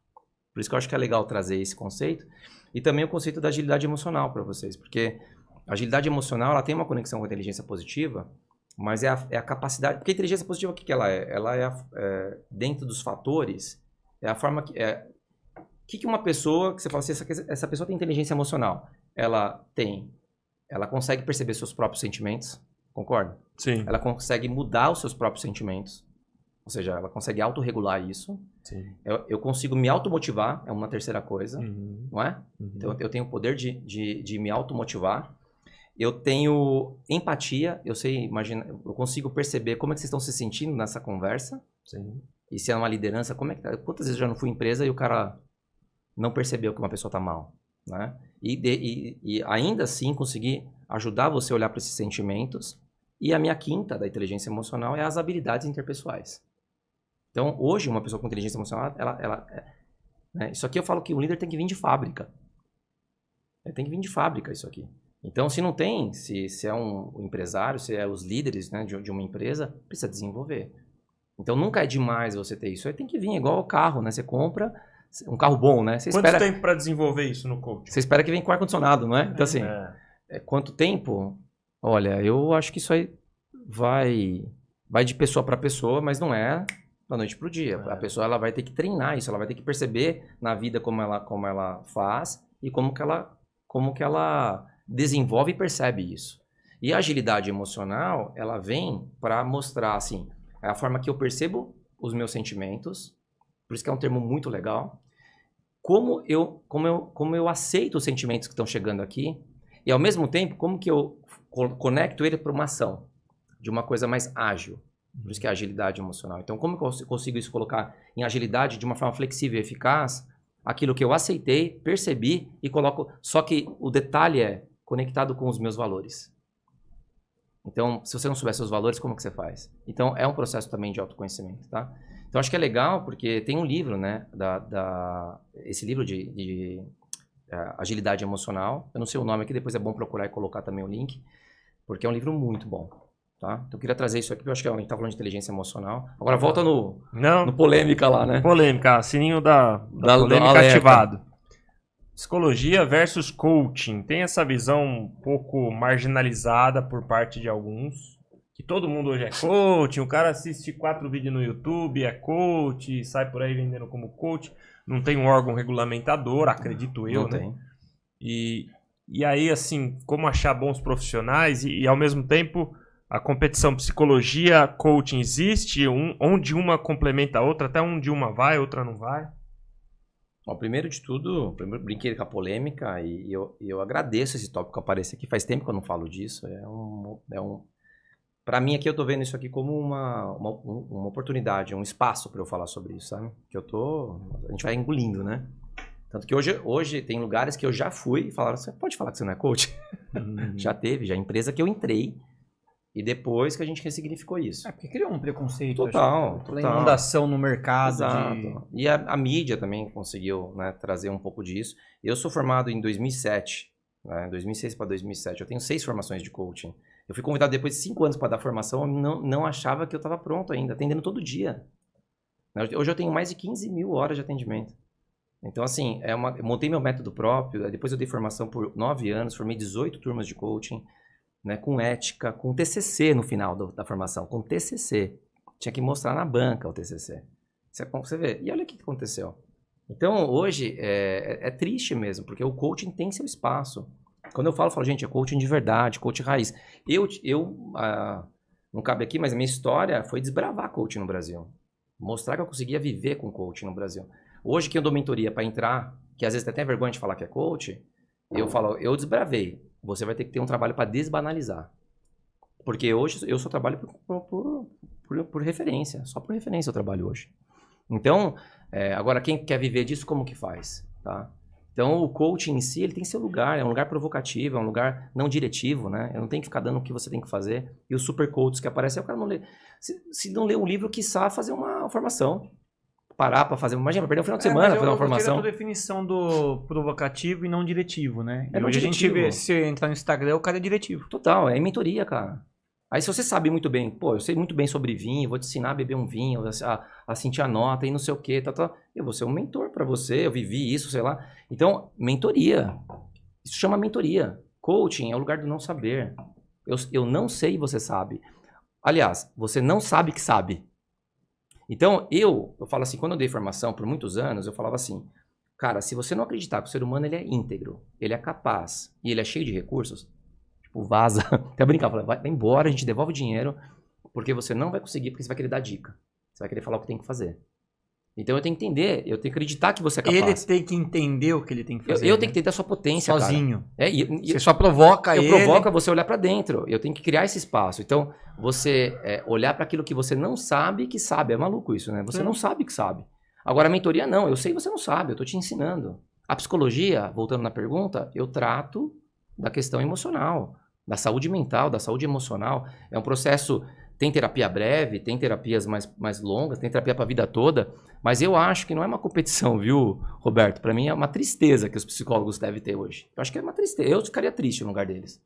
Speaker 2: Por isso que eu acho que é legal trazer esse conceito. E também o conceito da agilidade emocional para vocês. Porque a agilidade emocional ela tem uma conexão com a inteligência positiva, mas é a capacidade... Porque a inteligência positiva, o que ela é? Ela é dentro dos fatores, é a forma que... O que uma pessoa... Que você fala assim, essa pessoa tem inteligência emocional. Ela consegue perceber seus próprios sentimentos. Concorda?
Speaker 1: Sim.
Speaker 2: Ela consegue mudar os seus próprios sentimentos. Ou seja, ela consegue autorregular isso.
Speaker 1: Sim.
Speaker 2: Eu consigo me automotivar, é uma terceira coisa, não é?
Speaker 1: Uhum.
Speaker 2: Então, eu tenho o poder de me automotivar. Eu tenho empatia, eu consigo perceber como é que vocês estão se sentindo nessa conversa.
Speaker 1: Sim.
Speaker 2: E se é uma liderança, quantas vezes eu já não fui em empresa e o cara não percebeu que uma pessoa está mal, né? E ainda assim conseguir ajudar você a olhar para esses sentimentos. E a minha quinta da inteligência emocional é as habilidades interpessoais. Então, hoje, uma pessoa com inteligência emocional, né? Isso aqui eu falo que o líder tem que vir de fábrica. Tem que vir de fábrica isso aqui. Então, se não tem, se é um empresário, se é os líderes, né, de uma empresa, precisa desenvolver. Então, nunca é demais você ter isso. Aí tem que vir igual o carro, né? Você compra um carro bom, né?
Speaker 1: Quanto tempo para desenvolver isso no coaching?
Speaker 2: Você espera que venha com ar-condicionado, não é? Então, assim, quanto tempo? Olha, eu acho que isso aí vai de pessoa para pessoa, mas não é da noite pro dia. A pessoa ela vai ter que treinar isso, ela vai ter que perceber na vida como ela faz e como que ela desenvolve e percebe isso. E a agilidade emocional, ela vem para mostrar, assim, a forma que eu percebo os meus sentimentos, por isso que é um termo muito legal, como eu aceito os sentimentos que estão chegando aqui e, ao mesmo tempo, como que eu conecto ele para uma ação de uma coisa mais ágil. Por isso que é agilidade emocional. Então, como que eu consigo isso colocar em agilidade de uma forma flexível e eficaz? Aquilo que eu aceitei, percebi e coloco... Só que o detalhe é conectado com os meus valores. Então, se você não souber seus valores, como que você faz? Então, é um processo também de autoconhecimento, tá? Então, acho que é legal porque tem um livro, né? Esse livro de agilidade emocional. Eu não sei o nome aqui, depois é bom procurar e colocar também o link. Porque é um livro muito bom. Tá? Então eu queria trazer isso aqui, porque eu acho que a gente tá falando de inteligência emocional. Agora volta no polêmica lá, né?
Speaker 1: Polêmica, sininho da polêmica ativado. Psicologia versus coaching. Tem essa visão um pouco marginalizada por parte de alguns. Que todo mundo hoje é coaching, o cara assiste 4 vídeos no YouTube, é coach, sai por aí vendendo como coach. Não tem um órgão regulamentador, acredito eu, né?
Speaker 2: Tem.
Speaker 1: E aí, assim, como achar bons profissionais e ao mesmo tempo... A competição psicologia, coaching existe, onde uma complementa a outra, até onde uma vai, outra não vai?
Speaker 2: Bom, primeiro de tudo, brinquei com a polêmica e eu agradeço esse tópico aparecer aqui. Faz tempo que eu não falo disso. Para mim aqui eu tô vendo isso aqui como uma oportunidade, um espaço para eu falar sobre isso, sabe? Que a gente vai engolindo, né? Tanto que hoje tem lugares que eu já fui e falaram, você pode falar que você não é coach? Já teve, empresa que eu entrei. E depois que a gente ressignificou isso.
Speaker 3: Porque criou um preconceito.
Speaker 2: Total.
Speaker 3: Toda inundação no mercado.
Speaker 2: Exato. E a mídia também conseguiu, né, trazer um pouco disso. Eu sou formado em 2007 né? 2006 para 2007. Eu tenho 6 formações de coaching. Eu fui convidado depois de 5 anos para dar formação, eu não achava que eu estava pronto ainda, atendendo todo dia. Hoje eu tenho mais de 15 mil horas de atendimento. Então, assim, eu montei meu método próprio, depois eu dei formação por 9 anos, formei 18 turmas de coaching, né, com ética, com TCC no final da formação, com TCC. Tinha que mostrar na banca o TCC. Você vê. E olha o que aconteceu. Então, hoje, é triste mesmo, porque o coaching tem seu espaço. Quando eu falo, gente, é coaching de verdade, coaching raiz. Não cabe aqui, mas a minha história foi desbravar coaching no Brasil. Mostrar que eu conseguia viver com coaching no Brasil. Hoje, que eu dou mentoria para entrar, que às vezes tem até vergonha de falar que é coach, eu falo, eu desbravei. Você vai ter que ter um trabalho para desbanalizar. Porque hoje eu só trabalho por referência. Só por referência eu trabalho hoje. Então, agora quem quer viver disso, como que faz? Tá? Então, o coaching em si, ele tem seu lugar. É um lugar provocativo, é um lugar não diretivo, né? Eu não tenho que ficar dando o que você tem que fazer. E os super coaches que aparecem, o cara não lê. Se não lê um livro, quiçá fazer uma formação. Parar para fazer. Imagina, perder um final de semana, fazer uma formação.
Speaker 3: Eu a definição do provocativo e não diretivo, né?
Speaker 2: É,
Speaker 3: hoje a gente vê, se entrar no Instagram, o cara é diretivo.
Speaker 2: Total, é mentoria, cara. Aí se você sabe muito bem, eu sei muito bem sobre vinho, vou te ensinar a beber um vinho, a sentir a nota e não sei o que, eu vou ser um mentor para você, eu vivi isso, sei lá. Então, mentoria. Isso chama mentoria. Coaching é o lugar do não saber. Eu não sei e você sabe. Aliás, você não sabe que sabe. Então, eu falo assim, quando eu dei formação por muitos anos, eu falava assim, cara, se você não acreditar que o ser humano ele é íntegro, ele é capaz e ele é cheio de recursos, tipo, vaza. Até brincar, vai embora, a gente devolve o dinheiro, porque você não vai conseguir, porque você vai querer dar dica. Você vai querer falar o que tem que fazer. Então, eu tenho que entender, eu tenho que acreditar que você é capaz.
Speaker 3: Ele tem que entender o que ele tem que fazer.
Speaker 2: Eu tenho que entender a sua potência,
Speaker 3: sozinho.
Speaker 2: Cara.
Speaker 3: Você só provoca ele.
Speaker 2: Provoca você olhar pra dentro. Eu tenho que criar esse espaço. Então, você olhar para aquilo que você não sabe que sabe. É maluco isso, né? Você não sabe que sabe. Agora, a mentoria não. Eu sei que você não sabe. Eu tô te ensinando. A psicologia, voltando na pergunta, eu trato da questão emocional, da saúde mental, da saúde emocional. É um processo... Tem terapia breve, tem terapias mais longas, tem terapia para a vida toda, mas eu acho que não é uma competição, viu, Roberto? Para mim é uma tristeza que os psicólogos devem ter hoje. Eu acho que é uma tristeza. Eu ficaria triste no lugar deles.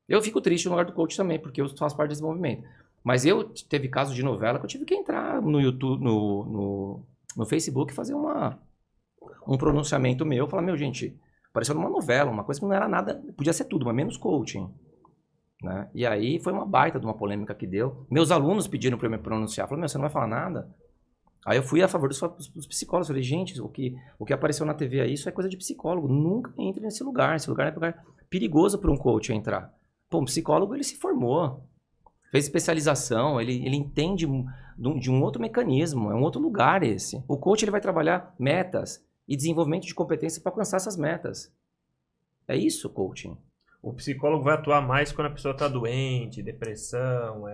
Speaker 2: Eu fico triste no lugar do coach também, porque eu faço parte desse movimento. Mas teve casos de novela que eu tive que entrar no YouTube, no Facebook, fazer um pronunciamento meu, falar, gente, pareceu numa novela, uma coisa que não era nada, podia ser tudo, mas menos coaching. Né? E aí foi uma baita de uma polêmica que deu. Meus alunos pediram para eu me pronunciar. Falaram, você não vai falar nada? Aí eu fui a favor dos psicólogos. Falei, gente, o que apareceu na TV aí, isso é coisa de psicólogo. Nunca entre nesse lugar. Esse lugar é um lugar perigoso para um coach entrar. Pô, um psicólogo, ele se formou. Fez especialização. Ele entende de um outro mecanismo. É um outro lugar esse. O coach, ele vai trabalhar metas e desenvolvimento de competência para alcançar essas metas. É isso o coaching.
Speaker 1: O psicólogo vai atuar mais quando a pessoa está doente, depressão,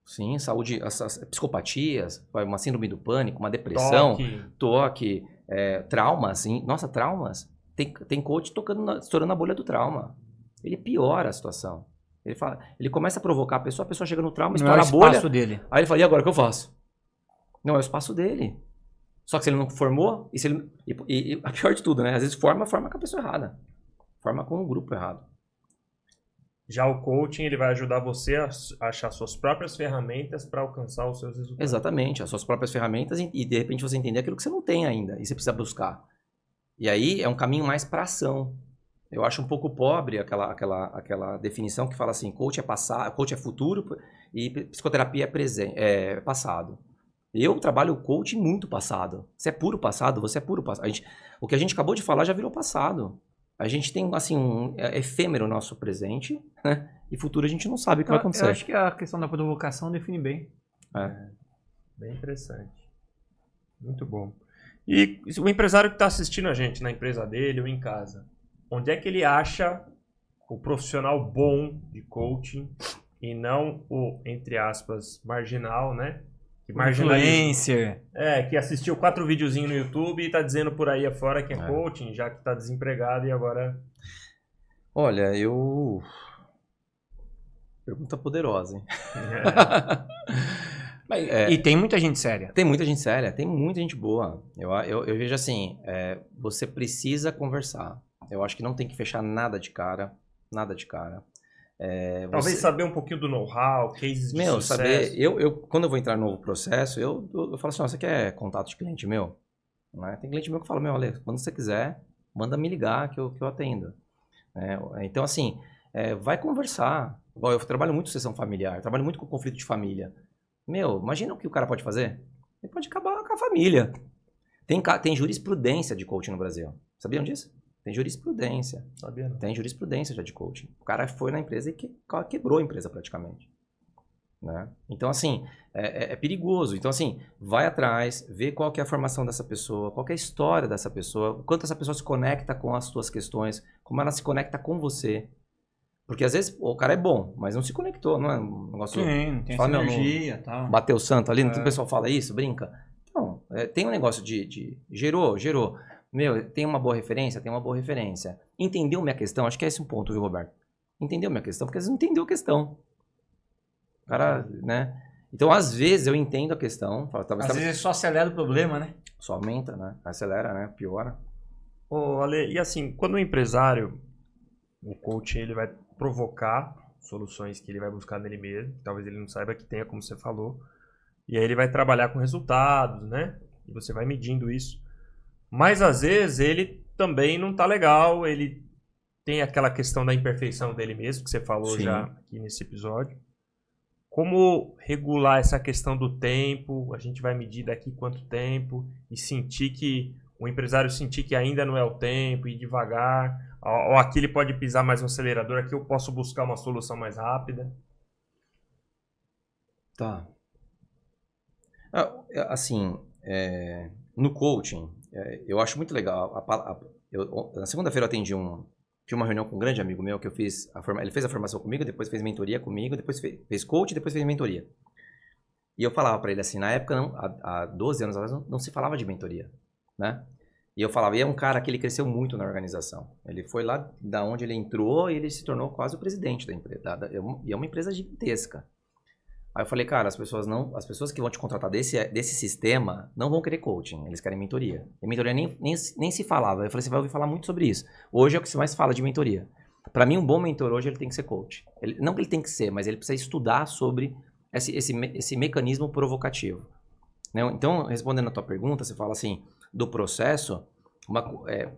Speaker 2: Sim, saúde, as psicopatias, uma síndrome do pânico, uma depressão, toque, traumas, sim. Nossa, traumas. Tem coach estourando a bolha do trauma. Ele piora a situação. Ele começa a provocar a pessoa chega no trauma, estoura a bolha.
Speaker 3: Dele.
Speaker 2: Aí ele fala, e agora o que eu faço? Não, é o espaço dele. Só que se ele não formou, e a pior de tudo, né? Às vezes forma com a pessoa errada. Forma com o grupo errado.
Speaker 1: Já o coaching, ele vai ajudar você a achar suas próprias ferramentas para alcançar os seus resultados.
Speaker 2: Exatamente, as suas próprias ferramentas e de repente você entender aquilo que você não tem ainda e você precisa buscar. E aí é um caminho mais para ação. Eu acho um pouco pobre aquela definição que fala assim, coach é passado, coach é futuro e psicoterapia é passado. Eu trabalho coaching muito passado. Você é puro passado, você é puro passado. O que a gente acabou de falar já virou passado. A gente tem, assim, efêmero nosso presente, né? E futuro a gente não sabe o que vai acontecer.
Speaker 3: Eu acho que a questão da provocação define bem.
Speaker 1: Bem interessante. Muito bom. E o empresário que está assistindo a gente na empresa dele ou em casa, onde é que ele acha o profissional bom de coaching e não o, entre aspas, marginal, né?
Speaker 3: Influencer.
Speaker 1: Que assistiu 4 videozinhos no YouTube e tá dizendo por aí afora que é coaching, já que tá desempregado e agora...
Speaker 2: Olha, Pergunta poderosa, hein?
Speaker 3: E tem muita gente séria.
Speaker 2: Tem muita gente séria, tem muita gente boa. Eu vejo assim, você precisa conversar. Eu acho que não tem que fechar nada de cara. Nada de cara.
Speaker 1: Talvez saber um pouquinho do know-how, cases de sucesso.
Speaker 2: Saber... Quando eu vou entrar no novo processo, eu falo assim, você quer contato de cliente meu? Né? Tem cliente meu que fala, Ale, quando você quiser, manda me ligar que eu atendo. Então, assim, vai conversar. Eu trabalho muito com sessão familiar, trabalho muito com conflito de família. Imagina o que o cara pode fazer? Ele pode acabar com a família. Tem jurisprudência de coaching no Brasil. Sabiam disso? Tem jurisprudência.
Speaker 1: Sabia, não?
Speaker 2: Tem jurisprudência já de coaching. O cara foi na empresa e quebrou a empresa praticamente. Né? Então, assim, é perigoso. Então, assim, vai atrás, vê qual que é a formação dessa pessoa, qual que é a história dessa pessoa, o quanto essa pessoa se conecta com as suas questões, como ela se conecta com você. Porque às vezes o cara é bom, mas não se conectou, não é um negócio...
Speaker 3: Sim, não tem essa energia e tal.
Speaker 2: Bateu o santo ali, não tem o pessoal fala isso, brinca. Não, tem um negócio de gerou. Tem uma boa referência? Tem uma boa referência. Entendeu minha questão? Acho que é esse um ponto, viu, Roberto? Entendeu minha questão? Porque às vezes não entendeu a questão. O cara, né? Então, às vezes, eu entendo a questão.
Speaker 3: Às vezes só acelera o problema, né?
Speaker 2: Só aumenta, né? Acelera, né? Piora.
Speaker 1: Ale, e assim, quando o empresário, o coach, ele vai provocar soluções que ele vai buscar nele mesmo, talvez ele não saiba que tenha, como você falou, e aí ele vai trabalhar com resultados, né? E você vai medindo isso. Mas, às vezes, ele também não tá legal, ele tem aquela questão da imperfeição dele mesmo, que você falou já aqui nesse episódio. Como regular essa questão do tempo? A gente vai medir daqui quanto tempo e sentir que o empresário sentir que ainda não é o tempo, ir devagar, ou aqui ele pode pisar mais no acelerador, aqui eu posso buscar uma solução mais rápida.
Speaker 2: Tá. Assim, no coaching, eu acho muito legal. Na segunda-feira eu atendi tinha uma reunião com um grande amigo meu que eu fiz, ele fez a formação comigo, depois fez mentoria comigo, depois fez coach, depois fez mentoria. E eu falava pra ele assim, na época, há 12 anos atrás, não se falava de mentoria, né? E eu falava, e é um cara que ele cresceu muito na organização. Ele foi lá da onde ele entrou e ele se tornou quase o presidente da empresa. E é uma empresa gigantesca. Aí eu falei, cara, as pessoas que vão te contratar desse sistema não vão querer coaching, eles querem mentoria. E mentoria nem se falava. Eu falei, você vai ouvir falar muito sobre isso. Hoje é o que se mais fala de mentoria. Para mim, um bom mentor hoje, ele tem que ser coach. Não que ele tem que ser, mas ele precisa estudar sobre esse mecanismo provocativo. Né? Então, respondendo a tua pergunta, você fala assim, do processo,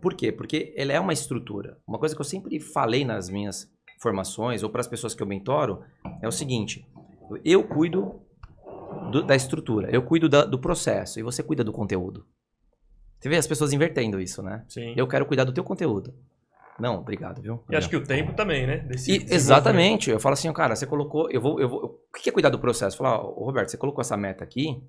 Speaker 2: por quê? Porque ele é uma estrutura. Uma coisa que eu sempre falei nas minhas formações, ou para as pessoas que eu mentoro, é o seguinte... Eu cuido da estrutura, eu cuido do processo e você cuida do conteúdo. Você vê as pessoas invertendo isso, né?
Speaker 1: Sim.
Speaker 2: Eu quero cuidar do teu conteúdo. Não, obrigado, viu?
Speaker 1: E acho que o tempo também, né?
Speaker 2: Exatamente. Eu falo assim, cara, você colocou... O que é cuidar do processo? Falar, Roberto, você colocou essa meta aqui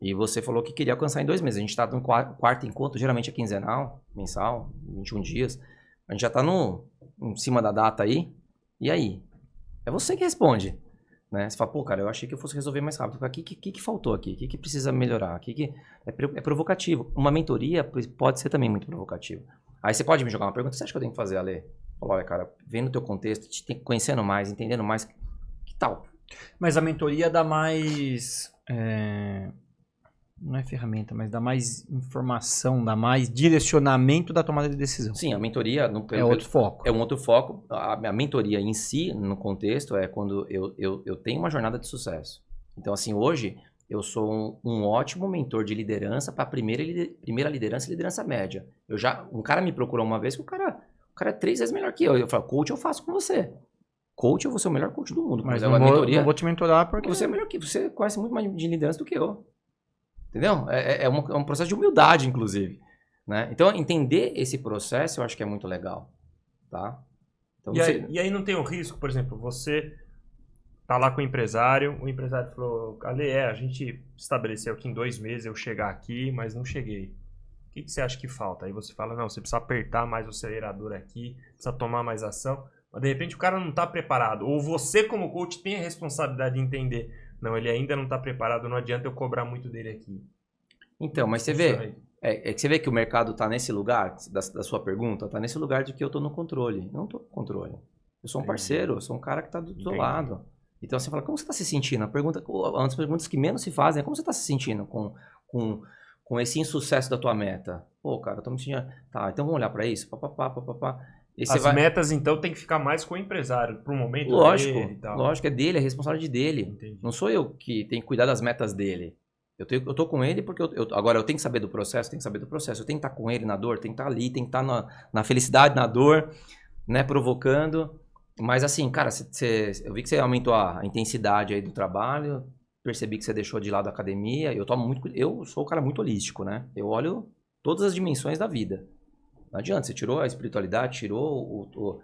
Speaker 2: e você falou que queria alcançar em 2 meses. A gente está no quarto encontro, geralmente é quinzenal, mensal, 21 dias. A gente já está em cima da data aí. E aí? É você que responde. Né? Você fala, pô, cara, eu achei que eu fosse resolver mais rápido. O que faltou aqui? O que precisa melhorar? É provocativo. Uma mentoria pode ser também muito provocativo. Aí você pode me jogar uma pergunta, o que você acha que eu tenho que fazer, Ale? Fala, olha, cara, vendo o teu contexto, te conhecendo mais, entendendo mais, que tal?
Speaker 3: Mas a mentoria dá mais... Não é ferramenta, mas dá mais informação, dá mais direcionamento da tomada de decisão.
Speaker 2: Sim, a mentoria...
Speaker 3: É outro foco.
Speaker 2: É um outro foco. A mentoria em si, no contexto, é quando eu tenho uma jornada de sucesso. Então, assim, hoje, eu sou um ótimo mentor de liderança para primeira liderança e liderança média. Um cara me procurou uma vez que o cara é 3 vezes melhor que eu. Eu falo, coach eu faço com você. Coach eu vou ser o melhor coach do mundo.
Speaker 3: Mas não vou te mentorar porque...
Speaker 2: Você é melhor que... Você conhece muito mais de liderança do que eu. Entendeu? É um processo de humildade, inclusive. Né? Então, entender esse processo eu acho que é muito legal. Tá? Então,
Speaker 1: e aí não tem o risco, por exemplo, você tá lá com o empresário falou, Ale, a gente estabeleceu que em 2 meses eu chegar aqui, mas não cheguei. O que você acha que falta? Aí você fala, não, você precisa apertar mais o acelerador aqui, precisa tomar mais ação. Mas de repente o cara não está preparado. Ou você, como coach, tem a responsabilidade de entender. Não, ele ainda não está preparado, não adianta eu cobrar muito dele aqui.
Speaker 2: Então, mas você vê, que você vê que o mercado está nesse lugar, da sua pergunta, está nesse lugar de que eu estou no controle. Não estou no controle. Eu sou um parceiro, eu sou um cara que está do teu lado. Então você fala, como você está se sentindo? Uma das perguntas que menos se fazem é como você está se sentindo com com esse insucesso da tua meta. Pô, cara, eu tô me sentindo... Tá, então vamos olhar pra isso? E você
Speaker 1: As metas, então, tem que ficar mais com o empresário, pro momento
Speaker 2: Lógico,
Speaker 1: dele e tal.
Speaker 2: lógico, é dele, é responsabilidade dele.
Speaker 1: Entendi.
Speaker 2: Não sou eu que tenho que cuidar das metas dele. Eu tô com ele porque agora eu tenho que saber do processo, eu tenho que estar com ele na dor, tenho que estar ali, tenho que estar na felicidade, na dor, né, provocando. Mas assim, cara, eu vi que você aumentou a intensidade aí do trabalho, percebi que você deixou de lado a academia. Eu sou um cara muito holístico, né? Eu olho todas as dimensões da vida. Não adianta, você tirou a espiritualidade, tirou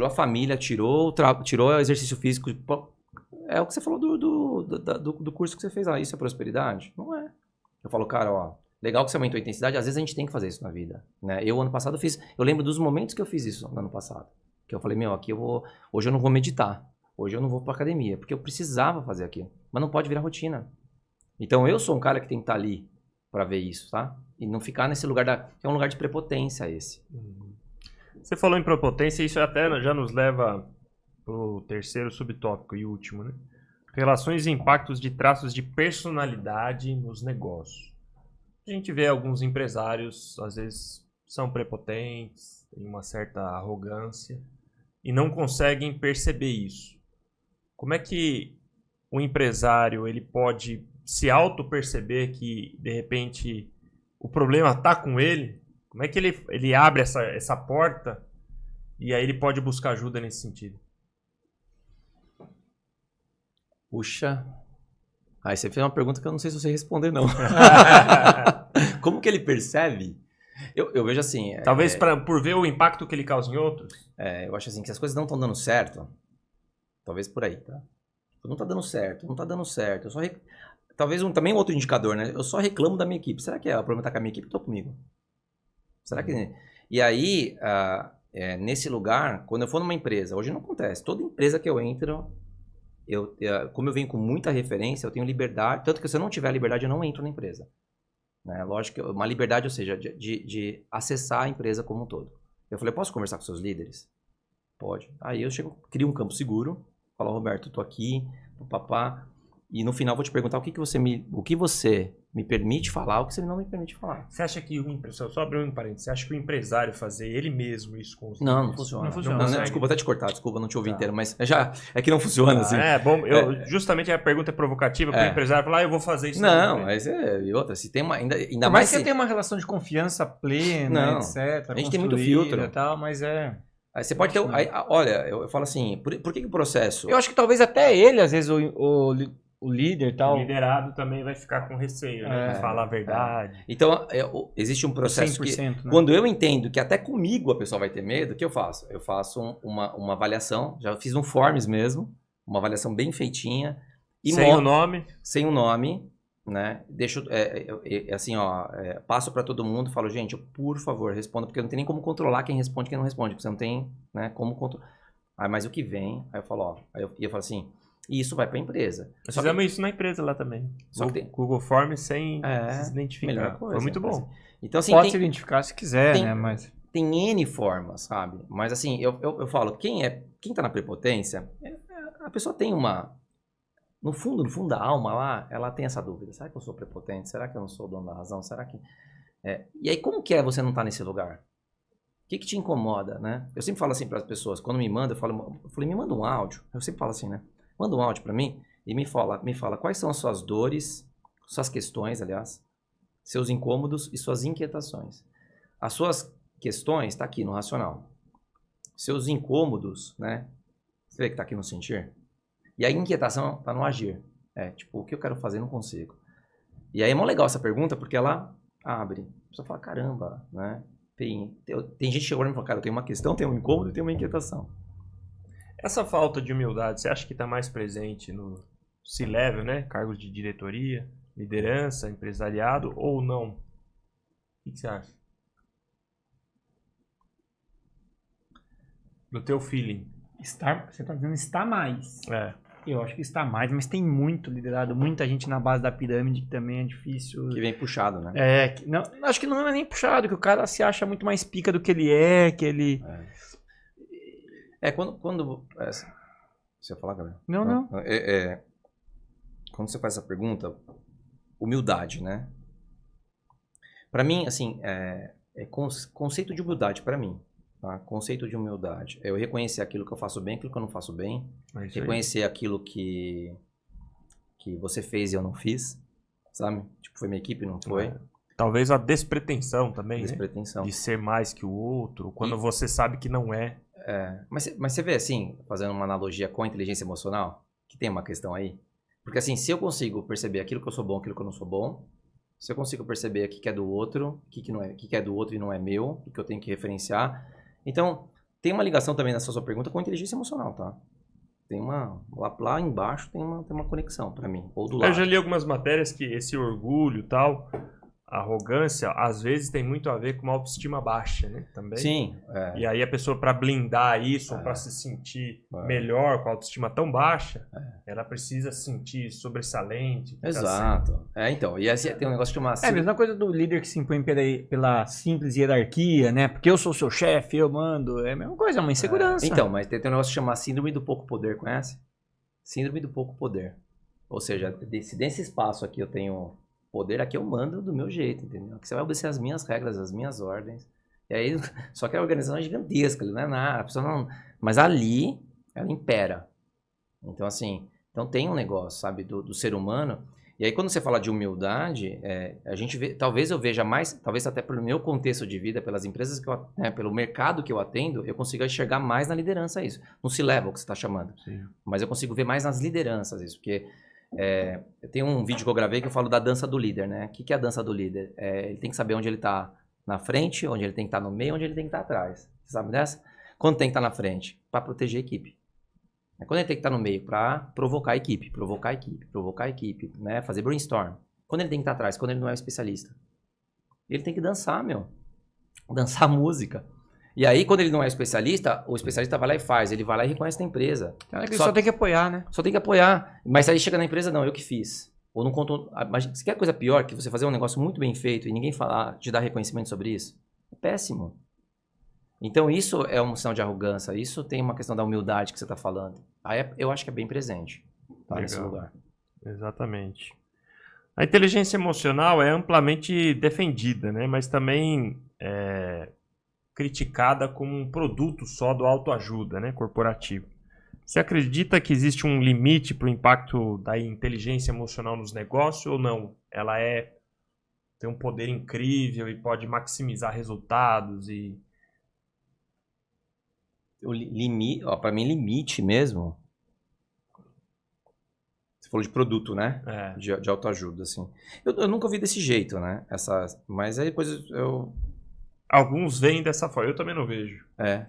Speaker 2: a família, tirou o exercício físico. É o que você falou do curso que você fez. Isso é prosperidade? Não é. Eu falo, cara, ó, legal que você aumentou a intensidade, às vezes a gente tem que fazer isso na vida, né? Eu, ano passado, eu lembro dos momentos que eu fiz isso no ano passado. Que eu falei, hoje eu não vou meditar, hoje eu não vou pra academia, porque eu precisava fazer aquilo. Mas não pode virar rotina. Então, eu sou um cara que tem que estar ali pra ver isso, tá? E não ficar nesse lugar que é um lugar de prepotência esse.
Speaker 1: Você falou em prepotência, isso até já nos leva pro terceiro subtópico e último, né? Relações e impactos de traços de personalidade nos negócios. A gente vê alguns empresários, às vezes, são prepotentes, têm uma certa arrogância e não conseguem perceber isso. Como é que o empresário ele pode se auto-perceber que, de repente, o problema está com ele? Como é que ele abre essa porta e aí ele pode buscar ajuda nesse sentido?
Speaker 2: Puxa, aí você fez uma pergunta que eu não sei se você responder, não. Como que ele percebe? Eu vejo assim...
Speaker 1: Talvez por ver o impacto que ele causa em outros?
Speaker 2: Eu acho assim, que se as coisas não estão dando certo, talvez por aí, tá? Não tá dando certo. Eu só talvez também outro indicador, né? Eu só reclamo da minha equipe. Será que o problema tá com a minha equipe? Eu tô comigo. Será que... E aí, nesse lugar, quando eu for numa empresa, hoje não acontece. Toda empresa que eu entro... como eu venho com muita referência, eu tenho liberdade, tanto que se eu não tiver liberdade, eu não entro na empresa. Né? Lógico que uma liberdade, ou seja, de acessar a empresa como um todo. Eu falei, posso conversar com seus líderes? Pode. Aí eu crio um campo seguro, falo, Roberto, eu tô aqui, papá, e no final eu vou te perguntar o que você me permite falar, o que você não me permite falar.
Speaker 1: Você acha que só abrir um parênteses, você acha que o empresário fazer ele mesmo isso com os
Speaker 2: Não funciona.
Speaker 1: Não funciona.
Speaker 2: Não, desculpa até te cortar, desculpa, não te ouvi inteiro, mas é que não funciona assim.
Speaker 1: Bom, justamente a pergunta é provocativa para o empresário falar, eu vou fazer isso.
Speaker 2: Não, mas e outra, se tem ainda
Speaker 3: mais. Mas você tem uma relação de confiança plena, etc.
Speaker 2: A gente tem muito filtro
Speaker 3: e tal, mas
Speaker 2: Aí você pode ter. Olha, eu falo assim, por que o processo.
Speaker 3: Eu acho que talvez até ele, às vezes, o líder e tal.
Speaker 1: O liderado também vai ficar com receio, né? De falar a verdade.
Speaker 2: Então, existe um processo
Speaker 3: 100%,
Speaker 2: que...
Speaker 3: né?
Speaker 2: Quando eu entendo que até comigo a pessoa vai ter medo, o que eu faço? Eu faço uma avaliação, já fiz um Forms mesmo, uma avaliação bem feitinha.
Speaker 1: Sem o nome?
Speaker 2: Sem o nome, né? Deixo, passo para todo mundo, falo, gente, por favor, responda, porque não tem nem como controlar quem responde e quem não responde, porque você não tem, né, como controlar. Mas o que vem, aí eu falo, eu falo assim... E isso vai para a empresa.
Speaker 1: Nós fizemos isso na empresa lá também. Só que tem Google Forms sem se identificar.
Speaker 2: Melhor coisa.
Speaker 1: Foi muito bom.
Speaker 2: Então, assim,
Speaker 3: pode se identificar se quiser, né? Mas...
Speaker 2: Tem N formas, sabe? Mas assim, eu falo, quem tá na prepotência, a pessoa tem uma... No fundo da alma lá, ela tem essa dúvida. Será que eu sou prepotente? Será que eu não sou o dono da razão? Será que... E aí, como que você não tá nesse lugar? O que te incomoda, né? Eu sempre falo assim para as pessoas, quando me manda, eu falei, me manda um áudio. Eu sempre falo assim, né? Manda um áudio para mim e me fala quais são as suas dores, suas questões, aliás, seus incômodos e suas inquietações. As suas questões está aqui no racional. Seus incômodos, né? Você vê que está aqui no sentir? E a inquietação está no agir. Tipo, o que eu quero fazer não consigo. E aí é mó legal essa pergunta porque ela abre. A pessoa fala, caramba, né? Tem gente que chegou e me falou, cara, eu tenho uma questão, tenho um incômodo e tenho uma inquietação. Essa
Speaker 1: falta de humildade, você acha que está mais presente no C-level, né? Cargos de diretoria, liderança, empresariado ou não? O que você acha? No teu feeling.
Speaker 3: Você está dizendo está mais. Eu acho que está mais, mas tem muito liderado, muita gente na base da pirâmide que também é difícil.
Speaker 2: Que vem puxado, né?
Speaker 3: Não, acho que não é nem puxado, que o cara se acha muito mais pica do que ele é, que ele...
Speaker 2: Quando você ia falar, galera?
Speaker 3: Não.
Speaker 2: Quando você faz essa pergunta, humildade, né? Para mim, assim, conceito de humildade para mim. Tá? Conceito de humildade. É eu reconhecer aquilo que eu faço bem, aquilo que eu não faço bem. Reconhecer aquilo que você fez e eu não fiz. Sabe? Tipo, foi minha equipe, não foi.
Speaker 1: Talvez a despretensão também,
Speaker 2: Despretensão.
Speaker 1: né? De ser mais que o outro, quando você sabe que não é.
Speaker 2: Mas você vê assim, fazendo uma analogia com a inteligência emocional, que tem uma questão aí. Porque assim, se eu consigo perceber aquilo que eu sou bom, aquilo que eu não sou bom, se eu consigo perceber o que é do outro, o que não é, o que é do outro e não é meu, o que eu tenho que referenciar. Então, tem uma ligação também nessa sua pergunta com a inteligência emocional, tá? Tem lá embaixo tem uma conexão pra mim, ou do lado.
Speaker 1: Eu já li algumas matérias que esse orgulho e tal, a arrogância, às vezes tem muito a ver com uma autoestima baixa, né? Também.
Speaker 2: Sim.
Speaker 1: E aí a pessoa, para blindar isso, ou para se sentir melhor com a autoestima tão baixa, ela precisa se sentir sobressalente.
Speaker 2: Exato. Então, e assim, tem um negócio que chama...
Speaker 3: a mesma coisa do líder que se impõe pela simples hierarquia, né? Porque eu sou seu chefe, eu mando. É a mesma coisa, é uma insegurança.
Speaker 2: Então, mas tem um negócio que chama síndrome do pouco poder, conhece? Síndrome do pouco poder. Ou seja, se desse espaço aqui eu tenho... poder, aqui eu mando do meu jeito, entendeu? Aqui você vai obedecer as minhas regras, as minhas ordens. E aí, só que a organização é gigantesca, não é nada, a pessoa não... Mas ali, ela impera. Então, assim, tem um negócio, sabe, do ser humano. E aí, quando você fala de humildade, a gente vê, talvez eu veja mais, talvez até pelo meu contexto de vida, pelas empresas que eu, pelo mercado que eu atendo, eu consigo enxergar mais na liderança isso. Não se leva o que você está chamando. Sim. Mas eu consigo ver mais nas lideranças isso, porque... eu tenho um vídeo que eu gravei que eu falo da dança do líder, né? O que é a dança do líder? Ele tem que saber onde ele está na frente, onde ele tem que estar no meio, onde ele tem que estar atrás. Você sabe dessa? Quando tem que estar na frente? Para proteger a equipe. Quando ele tem que estar no meio? Para provocar a equipe, né? Fazer brainstorm. Quando ele tem que estar atrás? Quando ele não é um especialista. Ele tem que dançar, meu. Dançar música. E aí, quando ele não é especialista, o especialista vai lá e faz. Ele vai lá e reconhece a empresa.
Speaker 3: Ele só tem que apoiar, né?
Speaker 2: Só tem que apoiar. Mas aí chega na empresa, não, eu que fiz. Ou não conto... Mas se quer coisa pior, que você fazer um negócio muito bem feito e ninguém te dar reconhecimento sobre isso, é péssimo. Então, isso é um sinal de arrogância. Isso tem uma questão da humildade que você está falando. Aí eu acho que é bem presente. Tá, nesse lugar.
Speaker 1: Exatamente. A inteligência emocional é amplamente defendida, né? Mas também criticada como um produto só do autoajuda, né, corporativo. Você acredita que existe um limite para o impacto da inteligência emocional nos negócios ou não? Ela tem um poder incrível e pode maximizar resultados e...
Speaker 2: Para mim, limite mesmo... Você falou de produto, né? De autoajuda, assim. Eu nunca ouvi desse jeito, né? Mas aí depois eu...
Speaker 1: Alguns veem dessa forma, eu também não vejo.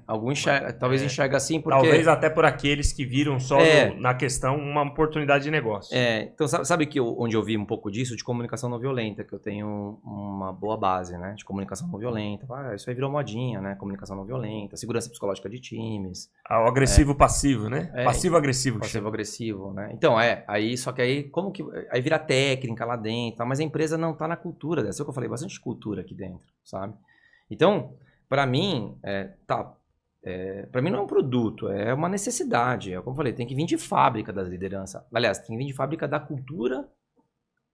Speaker 2: Alguns talvez enxerga assim porque...
Speaker 1: Talvez até por aqueles que viram só na questão uma oportunidade de negócio.
Speaker 2: Então sabe que onde eu vi um pouco disso? De comunicação não violenta, que eu tenho uma boa base, né? De comunicação não violenta. Isso aí virou modinha, né? Comunicação não violenta, segurança psicológica de times.
Speaker 1: O agressivo-passivo, né? Passivo-agressivo.
Speaker 2: Passivo-agressivo, né? Então, só que aí, como que... Aí vira técnica lá dentro, mas a empresa não tá na cultura dessa. É o que eu falei, bastante cultura aqui dentro, sabe? Então, para mim, para mim não é um produto, é uma necessidade. Como eu falei, tem que vir de fábrica da liderança. Aliás, tem que vir de fábrica da cultura.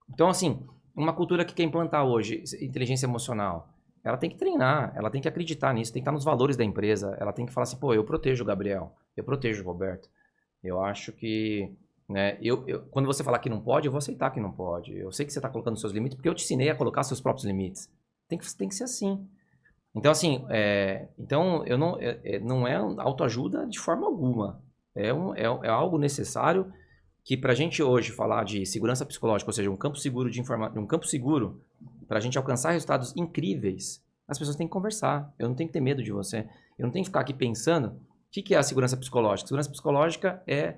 Speaker 2: Então, assim, uma cultura que quer implantar hoje, inteligência emocional, ela tem que treinar, ela tem que acreditar nisso, tem que estar nos valores da empresa. Ela tem que falar assim, eu protejo o Gabriel, eu protejo o Roberto. Eu acho que... Né, quando você falar que não pode, eu vou aceitar que não pode. Eu sei que você está colocando seus limites, porque eu te ensinei a colocar seus próprios limites. Tem que ser assim. Então, assim, não é autoajuda de forma alguma. É algo necessário que, para a gente hoje falar de segurança psicológica, ou seja, um campo seguro para a gente alcançar resultados incríveis, as pessoas têm que conversar. Eu não tenho que ter medo de você. Eu não tenho que ficar aqui pensando o que é a segurança psicológica. Segurança psicológica é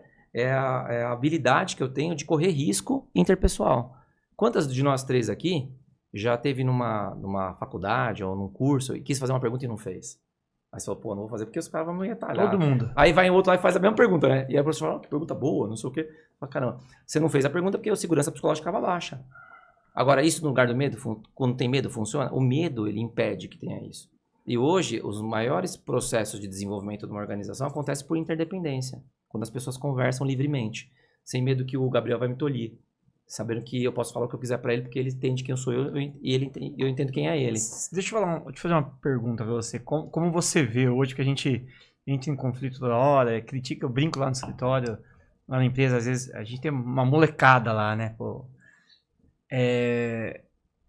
Speaker 2: a habilidade que eu tenho de correr risco interpessoal. Quantas de nós três aqui já teve numa faculdade ou num curso e quis fazer uma pergunta e não fez? Aí você falou, não vou fazer porque os caras vão me retalhar.
Speaker 3: Todo mundo.
Speaker 2: Aí vai em outro lá e faz a mesma pergunta, né? E aí a professora fala, que pergunta boa, não sei o quê. Fala, caramba, você não fez a pergunta porque a segurança psicológica estava baixa. Agora, isso no lugar do medo, quando tem medo, funciona? O medo, ele impede que tenha isso. E hoje, os maiores processos de desenvolvimento de uma organização acontecem por interdependência. Quando as pessoas conversam livremente, sem medo que o Gabriel vai me tolir. sabendo que eu posso falar o que eu quiser para ele, porque ele entende quem eu sou e eu entendo quem é ele.
Speaker 3: Deixa eu te fazer uma pergunta pra você. Como você vê hoje que a gente entra em conflito toda hora, critica, eu brinco lá no escritório, lá na empresa, às vezes a gente tem uma molecada lá, né? Pô,